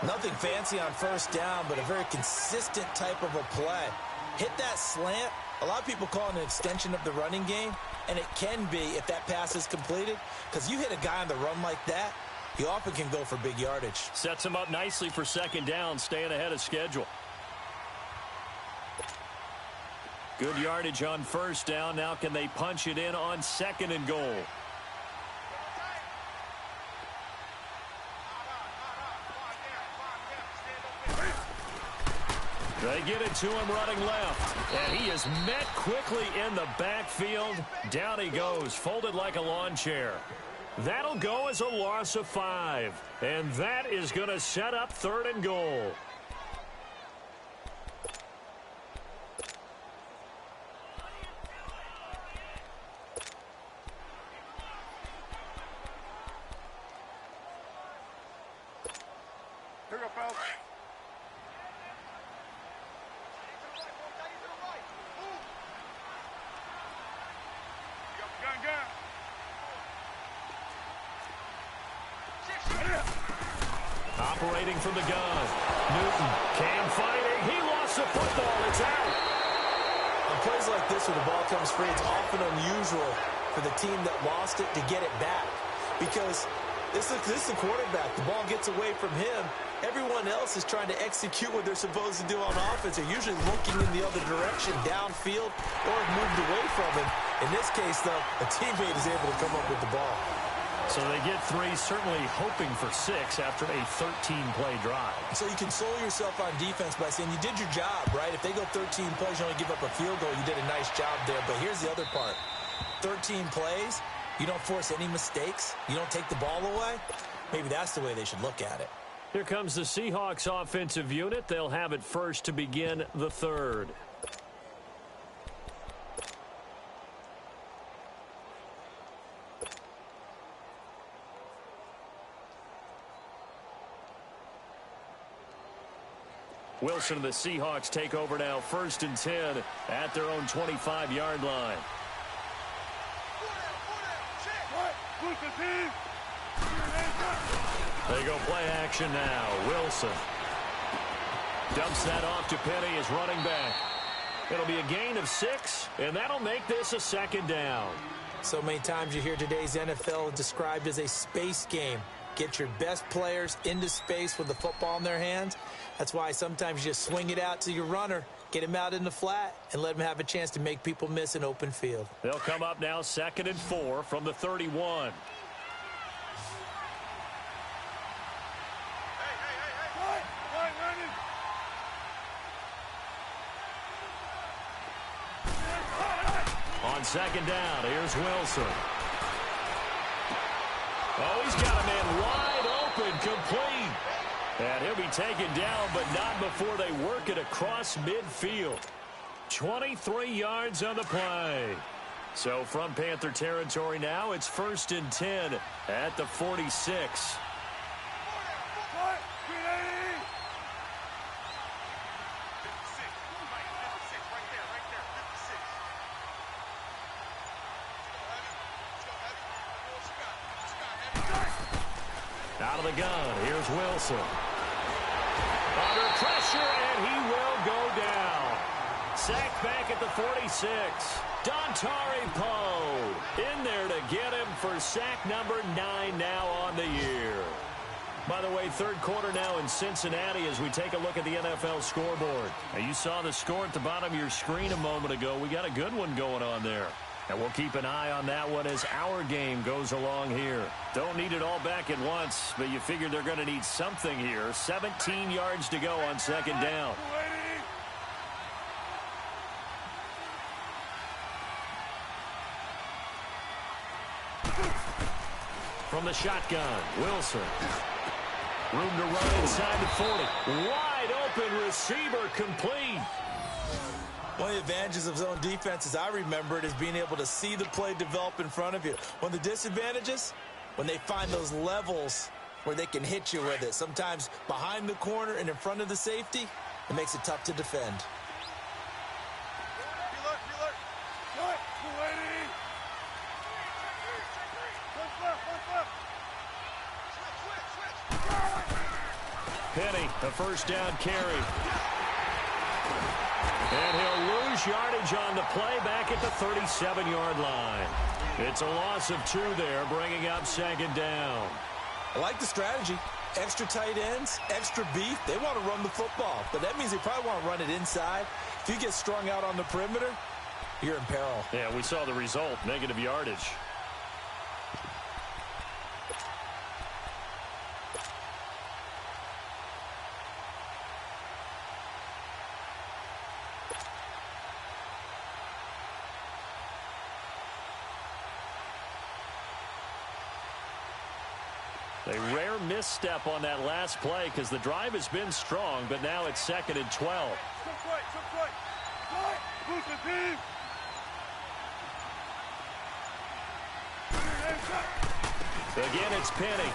Nothing fancy on first down, but a very consistent type of a play. Hit that slant. A lot of people call it an extension of the running game, and it can be if that pass is completed, because you hit a guy on the run like that, he often can go for big yardage. Sets him up nicely for 2nd down, staying ahead of schedule. Good yardage on first down. Now can they punch it in on 2nd and goal? They get it to him running left. And he is met quickly in the backfield. Down he goes, folded like a lawn chair. That'll go as a loss of 5. And that is going to set up 3rd and goal. Operating from the gun. Newton, Cam fighting. He lost the football. It's out. On plays like this where the ball comes free, it's often unusual for the team that lost it to get it back. Because this is the quarterback. The ball gets away from him. Everyone else is trying to execute what they're supposed to do on offense. They're usually looking in the other direction, downfield, or moved away from him. In this case, though, a teammate is able to come up with the ball. So they get 3, certainly hoping for 6 after a 13-play drive. So you console yourself on defense by saying you did your job, right? If they go 13 plays, you only give up a field goal, you did a nice job there. But here's the other part. 13 plays, you don't force any mistakes, you don't take the ball away. Maybe that's the way they should look at it. Here comes the Seahawks offensive unit. They'll have it first to begin the 3rd. Wilson and the Seahawks take over now, 1st and 10 at their own 25-yard line. They go play action now. Wilson dumps that off to Penny as running back. It'll be a gain of 6, and that'll make this a second down. So many times you hear today's NFL described as a space game. Get your best players into space with the football in their hands. That's why sometimes you just swing it out to your runner, get him out in the flat, and let him have a chance to make people miss an open field. They'll come up now 2nd and 4 from the 31. On 2nd down, here's Wilson. Oh, he's got a man wide open, complete. And he'll be taken down, but not before they work it across midfield. 23 yards on the play. So from Panther territory now, it's 1st and 10 at the 46. Out of the gun, here's Wilson. Under pressure, and he will go down. Sacked back at the 46. Dontari Poe in there to get him for sack number 9 now on the year. By the way, 3rd quarter now in Cincinnati as we take a look at the NFL scoreboard. Now, you saw the score at the bottom of your screen a moment ago. We got a good one going on there. And we'll keep an eye on that one as our game goes along here. Don't need it all back at once, but you figure they're going to need something here. 17 yards to go on 2nd down. From the shotgun, Wilson. Room to run inside the 40. Wide open receiver, complete. One of the advantages of zone defense, as I remember it, is being able to see the play develop in front of you. One of the disadvantages, when they find those levels where they can hit you with it. Sometimes behind the corner and in front of the safety, it makes it tough to defend. Penny, a 1st down carry. And he'll lose yardage on the play back at the 37-yard line. It's a loss of 2 there, bringing up 2nd down. I like the strategy. Extra tight ends, extra beef. They want to run the football, but that means they probably want to run it inside. If you get strung out on the perimeter, you're in peril. Yeah, we saw the result, negative yardage. A rare misstep on that last play because the drive has been strong, but now it's 2nd and 12. Again, it's Penny.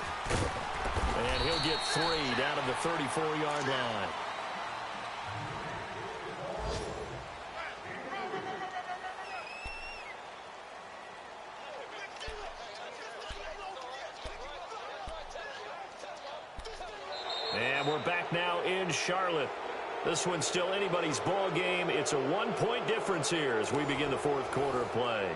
And he'll get 3 down at the 34-yard line. And we're back now in Charlotte. This one's still anybody's ball game. It's a 1-point difference here as we begin the 4th quarter of play.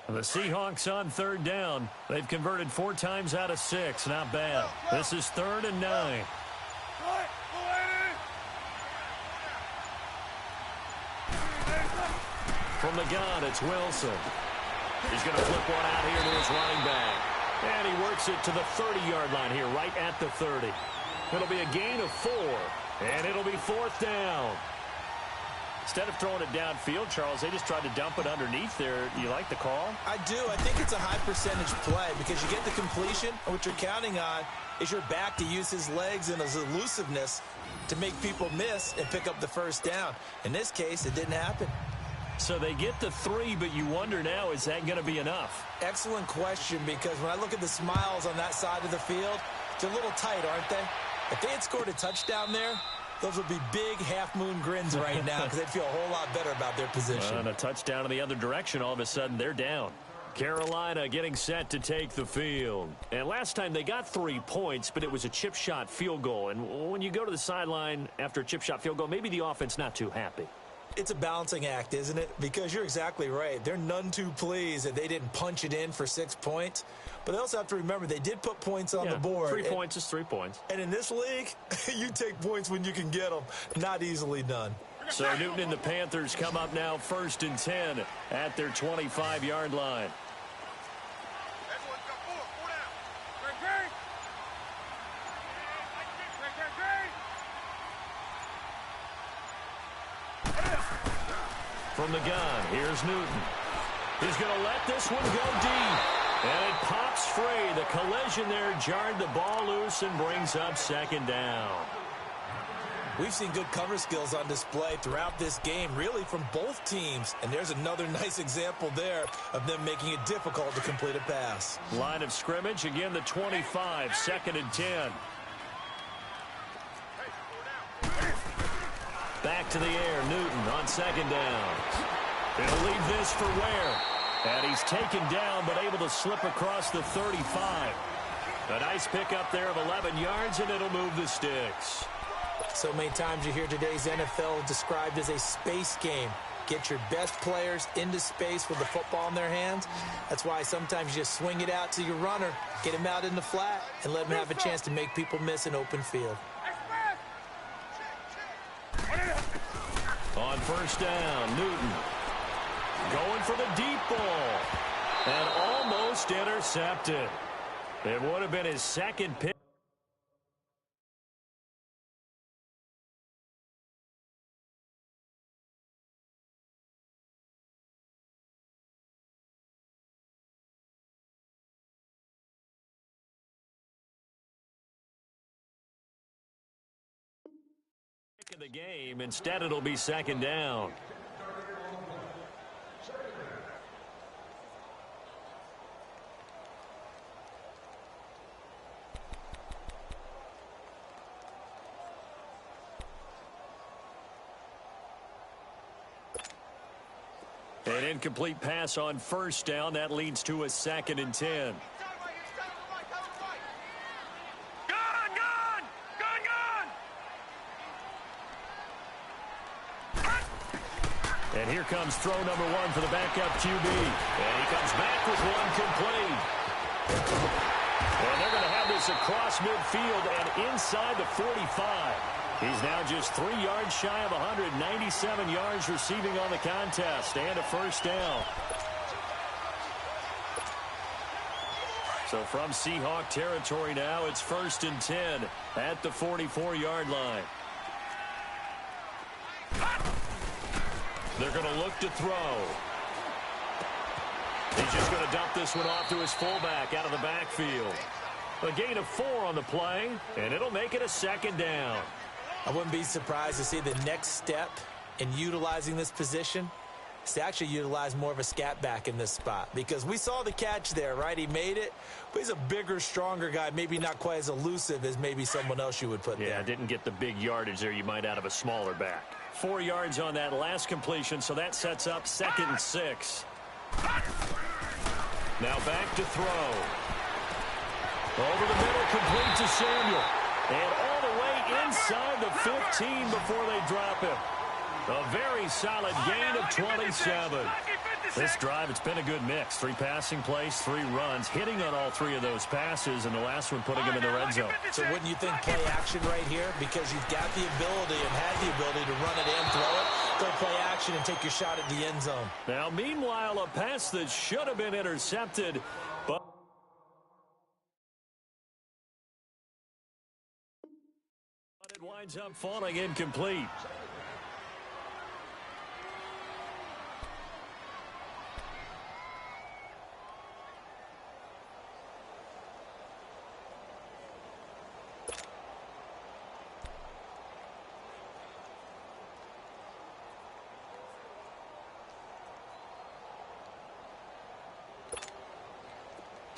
The Seahawks on 3rd down. They've converted 4 times out of 6. Not bad. This is 3rd and 9. From the gun, it's Wilson. He's going to flip one out here to his running back. And he works it to the 30-yard line here, right at the 30. It'll be a gain of 4, and it'll be 4th down. Instead of throwing it downfield, Charles, they just tried to dump it underneath there. You like the call? I do. I think it's a high percentage play because you get the completion, and what you're counting on is your back to use his legs and his elusiveness to make people miss and pick up the first down. In this case, it didn't happen. So they get the 3, but you wonder now, is that going to be enough? Excellent question, because when I look at the smiles on that side of the field, they're a little tight, aren't they? If they had scored a touchdown there, those would be big half-moon grins right now because they'd feel a whole lot better about their position. And a touchdown in the other direction, all of a sudden they're down. Carolina getting set to take the field. And last time they got 3 points, but it was a chip shot field goal. And when you go to the sideline after a chip shot field goal, maybe the offense not too happy. It's a balancing act, isn't it? Because you're exactly right. They're none too pleased that they didn't punch it in for 6 points. But they also have to remember they did put points on the board. 3 points is 3 points. And in this league, you take points when you can get them. Not easily done. So Newton and the Panthers come up now 1st and 10 at their 25-yard line. From the gun, here's Newton. He's going to let this one go deep. And it pops free. The collision there jarred the ball loose and brings up 2nd down. We've seen good cover skills on display throughout this game, really from both teams. And there's another nice example there of them making it difficult to complete a pass. Line of scrimmage, again the 25, 2nd and 10. Back to the air, Newton on 2nd down. He'll leave this for Ware. And he's taken down, but able to slip across the 35. A nice pickup there of 11 yards, and it'll move the sticks. So many times you hear today's NFL described as a space game. Get your best players into space with the football in their hands. That's why sometimes you just swing it out to your runner, get him out in the flat, and let him have a chance to make people miss an open field. On 1st down, Newton going for the deep ball and almost intercepted. It would have been his 2nd pick. Of the game. Instead, it'll be 2nd down. An incomplete pass on 1st down. That leads to a 2nd and 10. And here comes throw number 1 for the backup QB. And he comes back with one complete. And they're going to have this across midfield and inside the 45. He's now just 3 yards shy of 197 yards receiving on the contest and a 1st down. So from Seahawk territory now, it's 1st and 10 at the 44-yard line. They're going to look to throw. He's just going to dump this one off to his fullback out of the backfield. A gain of 4 on the play, and it'll make it a 2nd down. I wouldn't be surprised to see the next step in utilizing this position is to actually utilize more of a scat back in this spot, because we saw the catch there, right? He made it, but he's a bigger, stronger guy, maybe not quite as elusive as maybe someone else you would put there. Yeah, didn't get the big yardage there you might out of a smaller back. 4 yards on that last completion, so that sets up 2nd and 6. Now back to throw. Over the middle, complete to Samuel. And all the way inside the 15 before they drop him. A very solid gain of 27. This drive, it's been a good mix. 3 passing plays, 3 runs, hitting on all 3 of those passes, and the last one putting him in the red zone. So wouldn't you think play action right here? Because you've got the ability and had the ability to run it in, throw it, go play action and take your shot at the end zone. Now, meanwhile, a pass that should have been intercepted, but it winds up falling incomplete.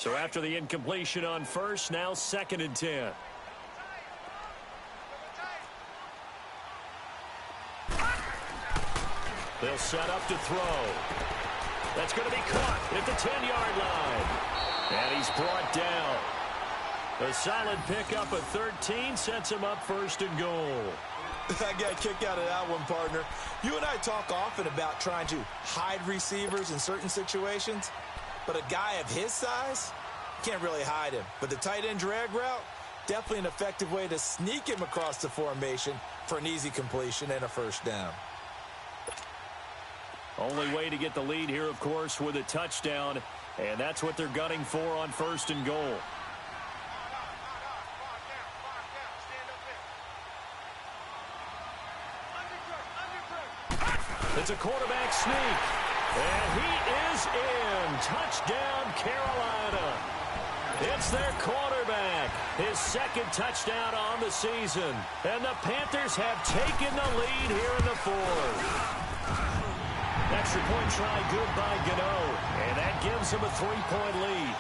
So after the incompletion on first, now 2nd and 10. They'll set up to throw. That's going to be caught at the 10-yard line. And he's brought down. A solid pickup of 13 sets him up 1st and goal. I got a kick out of that one, partner. You and I talk often about trying to hide receivers in certain situations, but a guy of his size, can't really hide him. But the tight end drag route, definitely an effective way to sneak him across the formation for an easy completion and a 1st down. Only way to get the lead here, of course, with a touchdown, and that's what they're gunning for on 1st and goal. It's a quarterback sneak, and he is in. Touchdown, Carolina. It's their quarterback, his 2nd touchdown on the season, and the Panthers have taken the lead here in the 4th. Extra point try good by Gano, and that gives him a 3-point lead.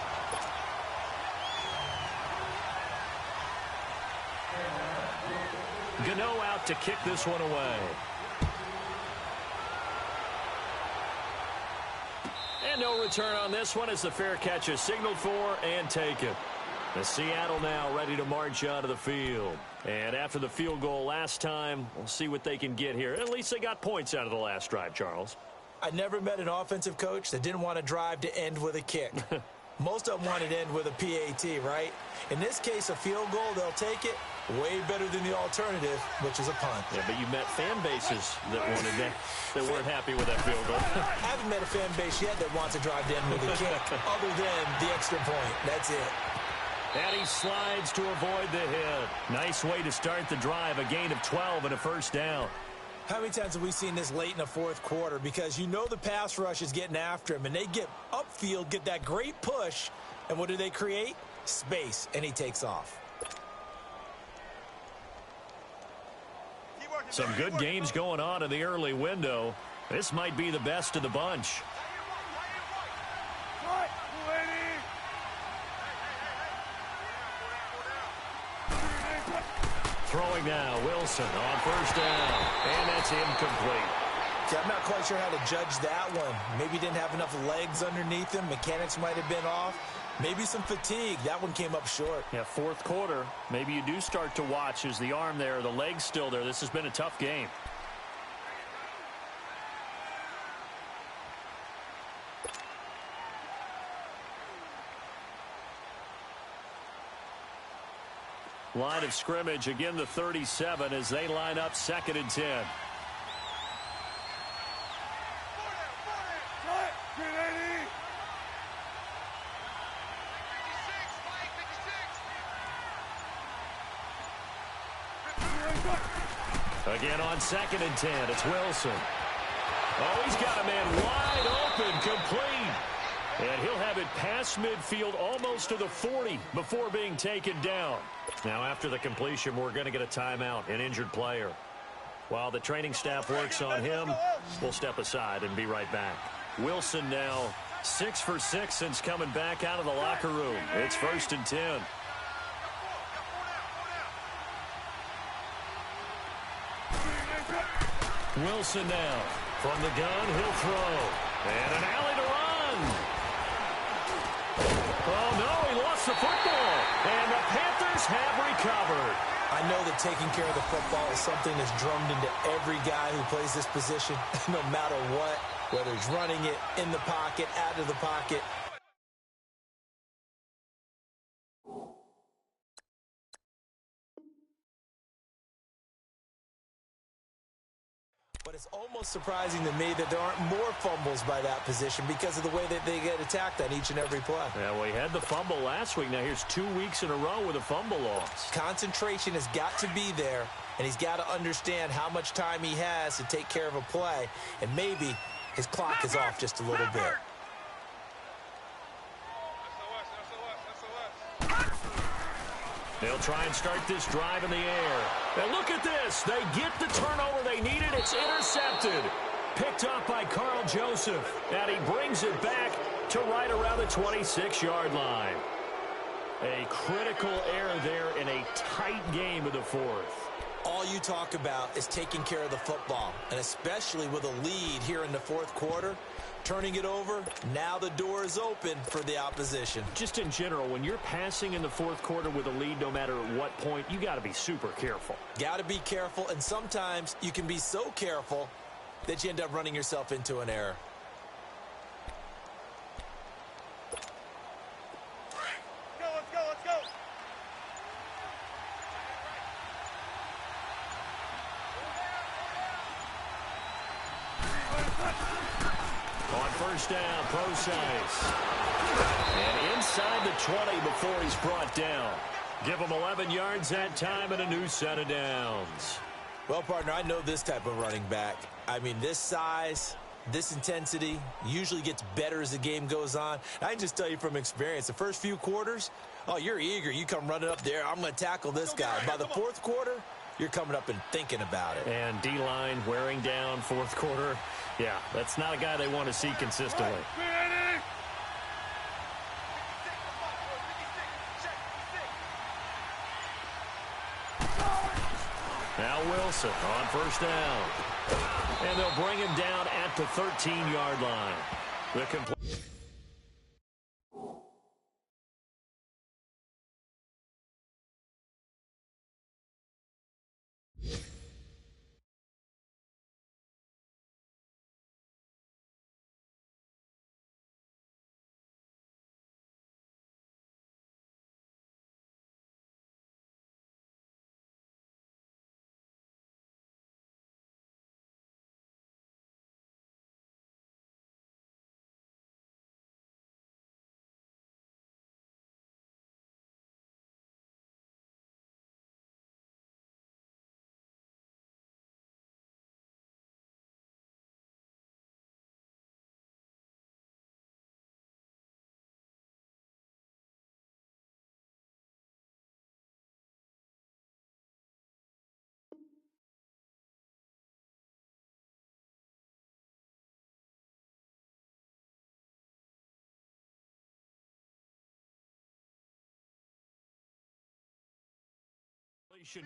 Gano out to kick this one away. And no return on this one as the fair catch is signaled for and taken. The Seattle now ready to march out of the field. And after the field goal last time, we'll see what they can get here. At least they got points out of the last drive, Charles. I never met an offensive coach that didn't want to drive to end with a kick. Most of them wanted to end with a PAT, right? In this case, a field goal, they'll take it. Way better than the alternative, which is a punt. Yeah, but you met fan bases that wanted that weren't happy with that field goal. I haven't met a fan base yet that wants to drive to end with a kick, other than the extra point. That's it. And he slides to avoid the hit. Nice way to start the drive, a gain of 12 and a 1st down. How many times have we seen this late in the 4th quarter? Because you know the pass rush is getting after him, and they get upfield, get that great push, and what do they create? Space, and he takes off. Some good games going on in the early window. This might be the best of the bunch. Throwing now, Wilson on 1st down, and that's incomplete. See, I'm not quite sure how to judge that one. Maybe didn't have enough legs underneath him. Mechanics might have been off. Maybe some fatigue. That one came up short. Yeah, 4th quarter. Maybe you do start to watch. Is the arm there, the leg's still there? This has been a tough game. Line of scrimmage, again the 37 as they line up 2nd and 10. Again on 2nd and 10, it's Wilson. Oh, he's got a man wide open, complete. And he'll have it past midfield almost to the 40 before being taken down. Now after the completion, we're going to get a timeout, an injured player. While the training staff works on him, we'll step aside and be right back. Wilson now 6 for 6 since coming back out of the locker room. It's 1st and 10. Wilson now from the gun, he'll throw. And an alley to run. Oh, no, he lost the football. And the Panthers have recovered. I know that taking care of the football is something that's drummed into every guy who plays this position, no matter what, whether he's running it, in the pocket, out of the pocket. But it's almost surprising to me that there aren't more fumbles by that position because of the way that they get attacked on each and every play. Yeah, well, he had the fumble last week. Now here's 2 weeks in a row with a fumble loss. Concentration has got to be there, and he's got to understand how much time he has to take care of a play, and maybe his clock is off just a little bit. They'll try and start this drive in the air. And look at this. They get the turnover they needed. It's intercepted. Picked up by Carl Joseph. And he brings it back to right around the 26-yard line. A critical error there in a tight game of the fourth. All you talk about is taking care of the football, and especially with a lead here in the fourth quarter, turning it over, now the door is open for the opposition. Just in general, when you're passing in the fourth quarter with a lead, no matter at what point, you got to be super careful. Got to be careful, and sometimes you can be so careful that you end up running yourself into an error. Let's go. On first down, Procise. And inside the 20 before he's brought down. Give him 11 yards that time and a new set of downs. Well, partner, I know this type of running back. I mean, this size, this intensity usually gets better as the game goes on. I can just tell you from experience, the first few quarters, oh, you're eager. You come running up there, I'm going to tackle this guy. By the fourth quarter, you're coming up and thinking about it. And D-line wearing down fourth quarter. Yeah, that's not a guy they want to see consistently. Now Wilson on first down. And they'll bring him down at the 13-yard line. The complete.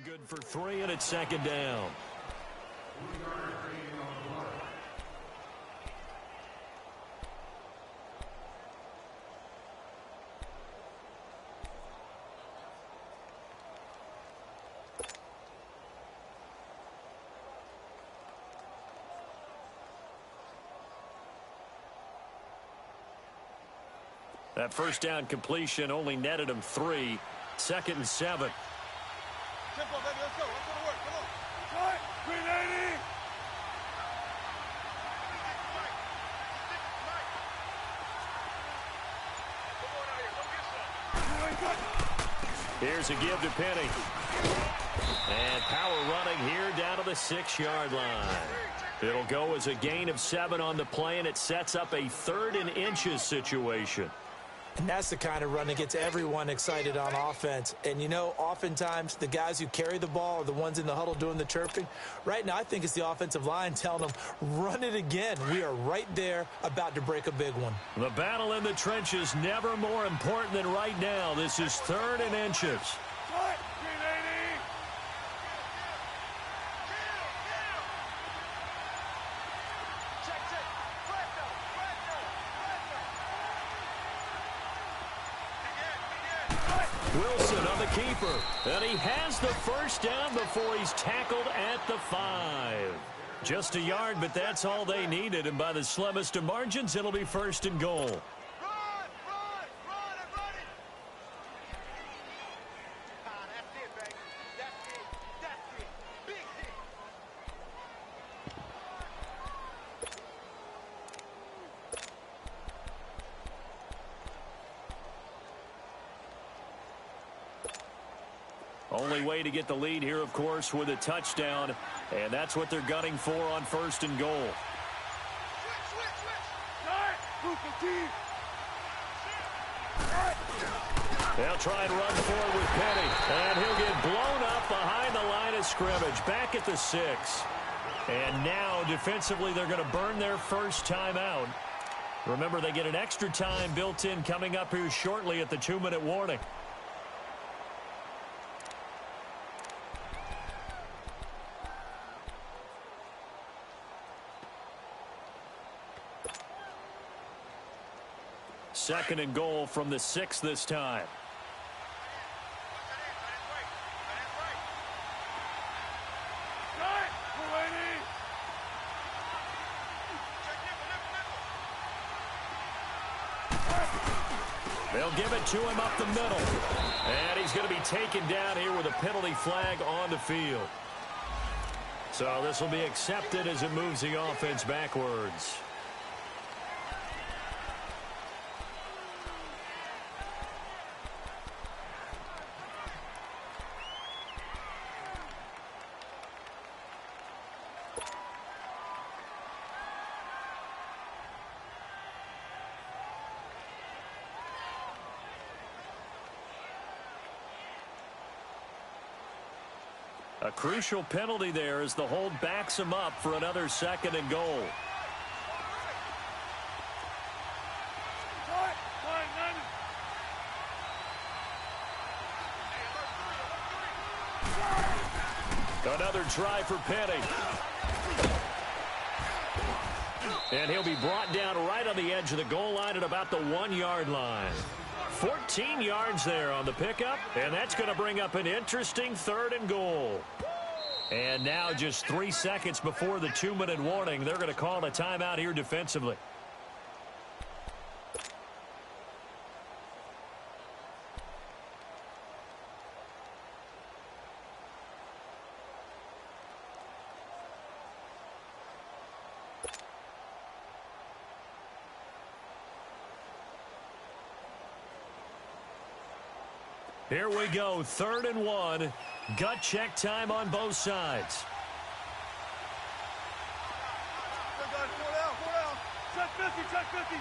Good for 3, and it's second down. That first down completion only netted him 3. 2nd and 7. Tempo, baby, let's go. Let's go to work. Come on. Short. 380. Here's a give to Penny. And power running here down to the 6-yard line. It'll go as a gain of 7 on the play, and it sets up a 3rd and inches situation. And that's the kind of run that gets everyone excited on offense. And, you know, oftentimes the guys who carry the ball are the ones in the huddle doing the chirping. Right now, I think it's the offensive line telling them, run it again. We are right there about to break a big one. The battle in the trenches never more important than right now. This is 3rd and inches. Wilson on the keeper, and he has the first down before he's tackled at the 5. Just a yard, but that's all they needed, and by the slimmest of margins, it'll be 1st and goal. Only way to get the lead here, of course, with a touchdown, and that's what they're gunning for on 1st and goal. They'll try and run forward with Penny, and he'll get blown up behind the line of scrimmage, back at the 6. And now, defensively, they're going to burn their first timeout. Remember, they get an extra time built in coming up here shortly at the 2-minute warning. Second and goal from the 6 this time. They'll give it to him up the middle. And he's going to be taken down here with a penalty flag on the field. So this will be accepted as it moves the offense backwards. A crucial penalty there as the hold backs him up for another second and goal. Another try for Penny. And he'll be brought down right on the edge of the goal line at about the 1-yard line. 14 yards there on the pickup, and that's going to bring up an interesting 3rd and goal. And now just 3 seconds before the 2-minute warning, they're going to call a timeout here defensively. Here we go, 3rd and 1. Gut check time on both sides. Check 50, check 50.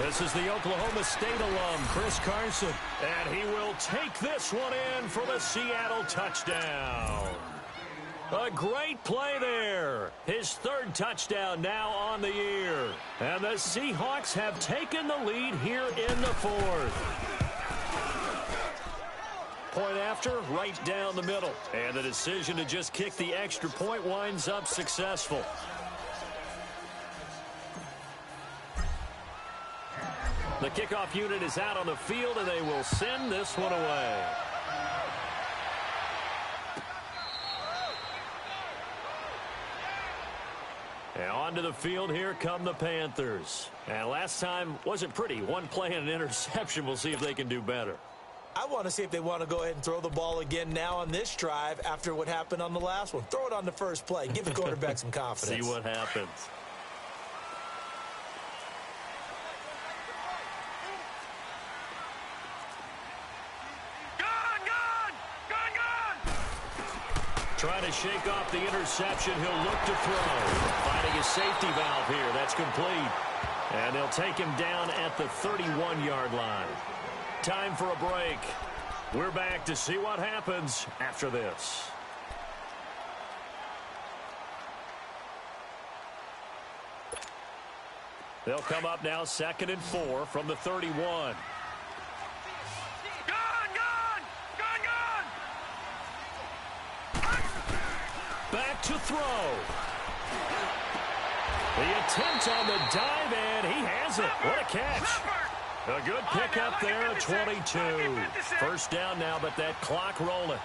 This is the Oklahoma State alum, Chris Carson. And he will take this one in for the Seattle touchdown. A great play there. His 3rd touchdown now on the year. And the Seahawks have taken the lead here in the 4th. Point after, right down the middle. And the decision to just kick the extra point winds up successful. The kickoff unit is out on the field, and they will send this one away. And onto the field, here come the Panthers. And last time wasn't pretty. One play and an interception. We'll see if they can do better. I want to see if they want to go ahead and throw the ball again now on this drive after what happened on the last one. Throw it on the first play. Give the quarterback some confidence. See what happens. Trying to shake off the interception. He'll look to throw. Finding a safety valve here. That's complete. And they'll take him down at the 31-yard line. Time for a break. We're back to see what happens after this. They'll come up now 2nd and 4 from the 31. Back to throw. The attempt on the dive, and he has it. What a catch. A good pickup there at 22. First down now, but that clock rolling.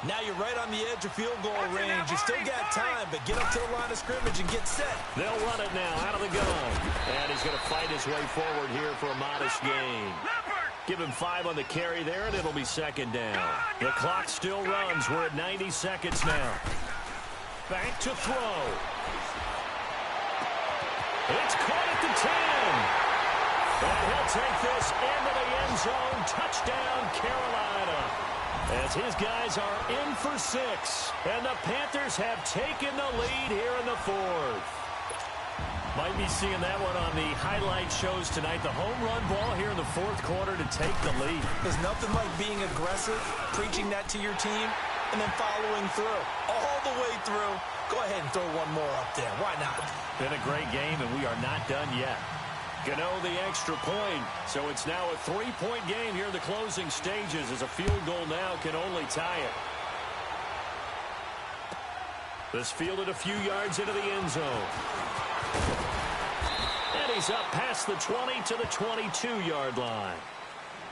Now you're right on the edge of field goal range. You still got time, but get up to the line of scrimmage and get set. They'll run it now out of the gun. And he's going to fight his way forward here for a modest gain. Give him 5 on the carry there, and it'll be 2nd down. The clock still runs. We're at 90 seconds now. Back to throw. It's caught at the 10. And he'll take this into the end zone. Touchdown, Carolina. As his guys are in for 6. And the Panthers have taken the lead here in the 4th. Might be seeing that one on the highlight shows tonight. The home run ball here in the 4th quarter to take the lead. There's nothing like being aggressive, preaching that to your team, and then following through. All the way through. Go ahead and throw one more up there. Why not? Been a great game, and we are not done yet. Gano the extra point. So it's now a 3-point game here in the closing stages, as a field goal now can only tie it. This fielded a few yards into the end zone. And he's up past the 20 to the 22-yard line.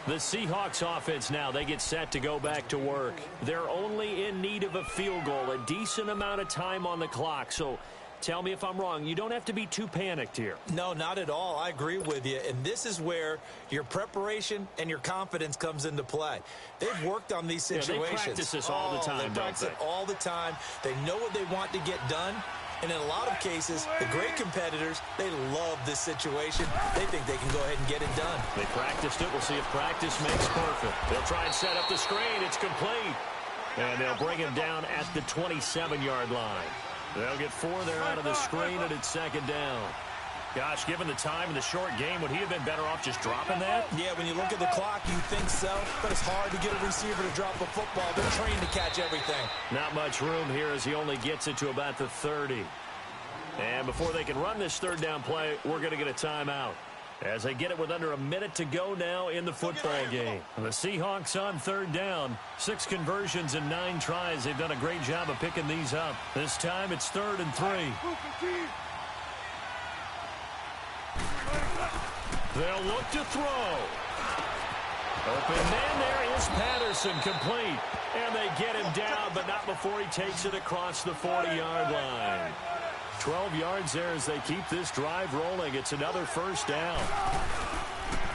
The Seahawks offense now, they get set to go back to work. They're only in need of a field goal, a decent amount of time on the clock. So tell me if I'm wrong. You don't have to be too panicked here. No, not at all. I agree with you. And this is where your preparation and your confidence comes into play. They've worked on these situations. Yeah, they practice this all the time, They practice it all the time. They know what they want to get done. And in a lot of cases, the great competitors, they love this situation. They think they can go ahead and get it done. They practiced it. We'll see if practice makes perfect. They'll try and set up the screen. It's complete. And they'll bring him down at the 27-yard line. They'll get 4 there out of the screen, and it's second down. Gosh, given the time in the short game, would he have been better off just dropping that? Yeah, when you look at the clock, you think so, but it's hard to get a receiver to drop a football. They're trained to catch everything. Not much room here as he only gets it to about the 30. And before they can run this third down play, we're going to get a timeout, as they get it with under a minute to go now in the football game. The Seahawks on third down. 6 conversions and 9 tries. They've done a great job of picking these up. This time it's 3rd and 3. They'll look to throw. Open man there is Patterson, complete. And they get him down, but not before he takes it across the 40-yard line. 12 yards there as they keep this drive rolling. It's another first down.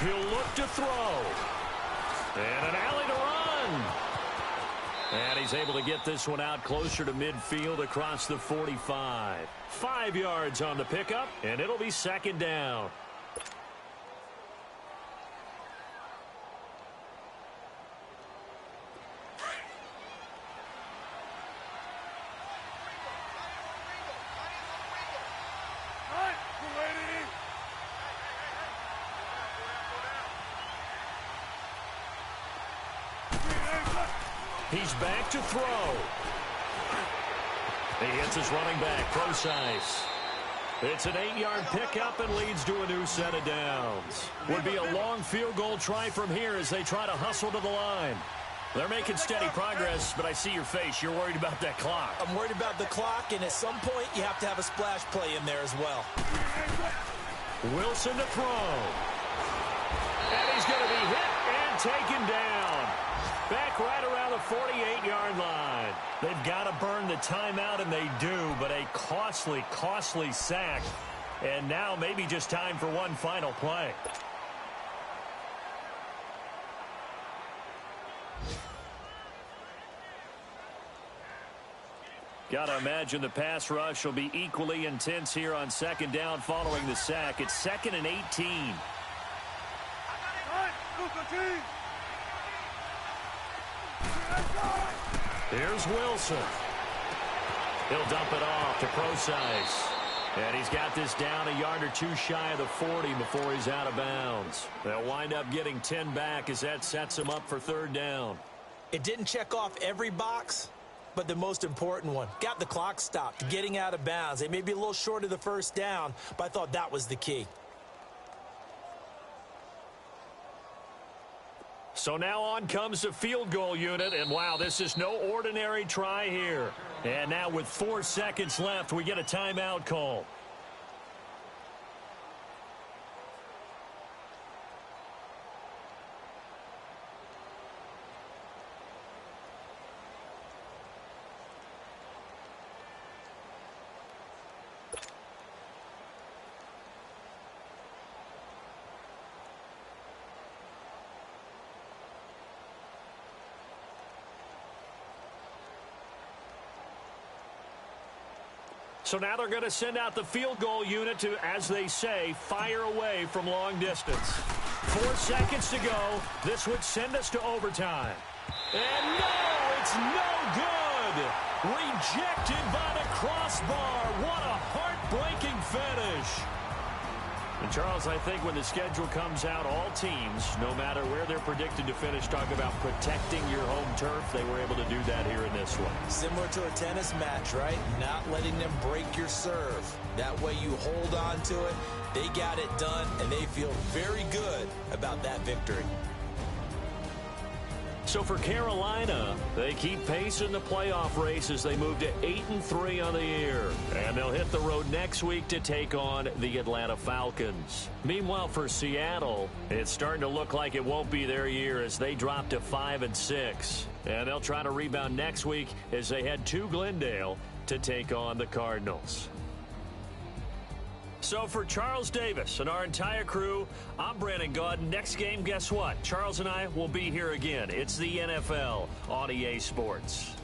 He'll look to throw. And an alley to run. And he's able to get this one out closer to midfield across the 45. 5 yards on the pickup, and it'll be second down. He's back to throw. He hits his running back, Procise. It's an 8-yard pickup and leads to a new set of downs. Would be a long field goal try from here as they try to hustle to the line. They're making steady progress, but I see your face. You're worried about that clock. I'm worried about the clock, and at some point you have to have a splash play in there as well. Wilson to throw. And he's going to be hit and taken down. Back right around the 48-yard line. They've got to burn the timeout, and they do, but a costly, costly sack. And now maybe just time for one final play. Got to imagine the pass rush will be equally intense here on second down following the sack. It's 2nd and 18. Here's Wilson. He'll dump it off to Procise. And he's got this down a yard or 2 shy of the 40 before he's out of bounds. They'll wind up getting 10 back as that sets him up for third down. It didn't check off every box, but the most important one. Got the clock stopped, getting out of bounds. They may be a little short of the first down, but I thought that was the key. So now on comes the field goal unit, and wow, this is no ordinary try here. And now with 4 seconds left, we get a timeout call. So now they're going to send out the field goal unit to, as they say, fire away from long distance. 4 seconds to go. This would send us to overtime. And no, it's no good. Rejected by the crossbar. What a heartbreaking finish. And Charles, I think when the schedule comes out, all teams, no matter where they're predicted to finish, talk about protecting your home turf. They were able to do that here in this one. Similar to a tennis match, right? Not letting them break your serve. That way you hold on to it. They got it done, and they feel very good about that victory. So for Carolina, they keep pace in the playoff race as they move to 8-3 on the year. And they'll hit the road next week to take on the Atlanta Falcons. Meanwhile, for Seattle, it's starting to look like it won't be their year as they drop to 5-6. And they'll try to rebound next week as they head to Glendale to take on the Cardinals. So for Charles Davis and our entire crew, I'm Brandon Gaudin. Next game, guess what? Charles and I will be here again. It's the NFL on EA Sports.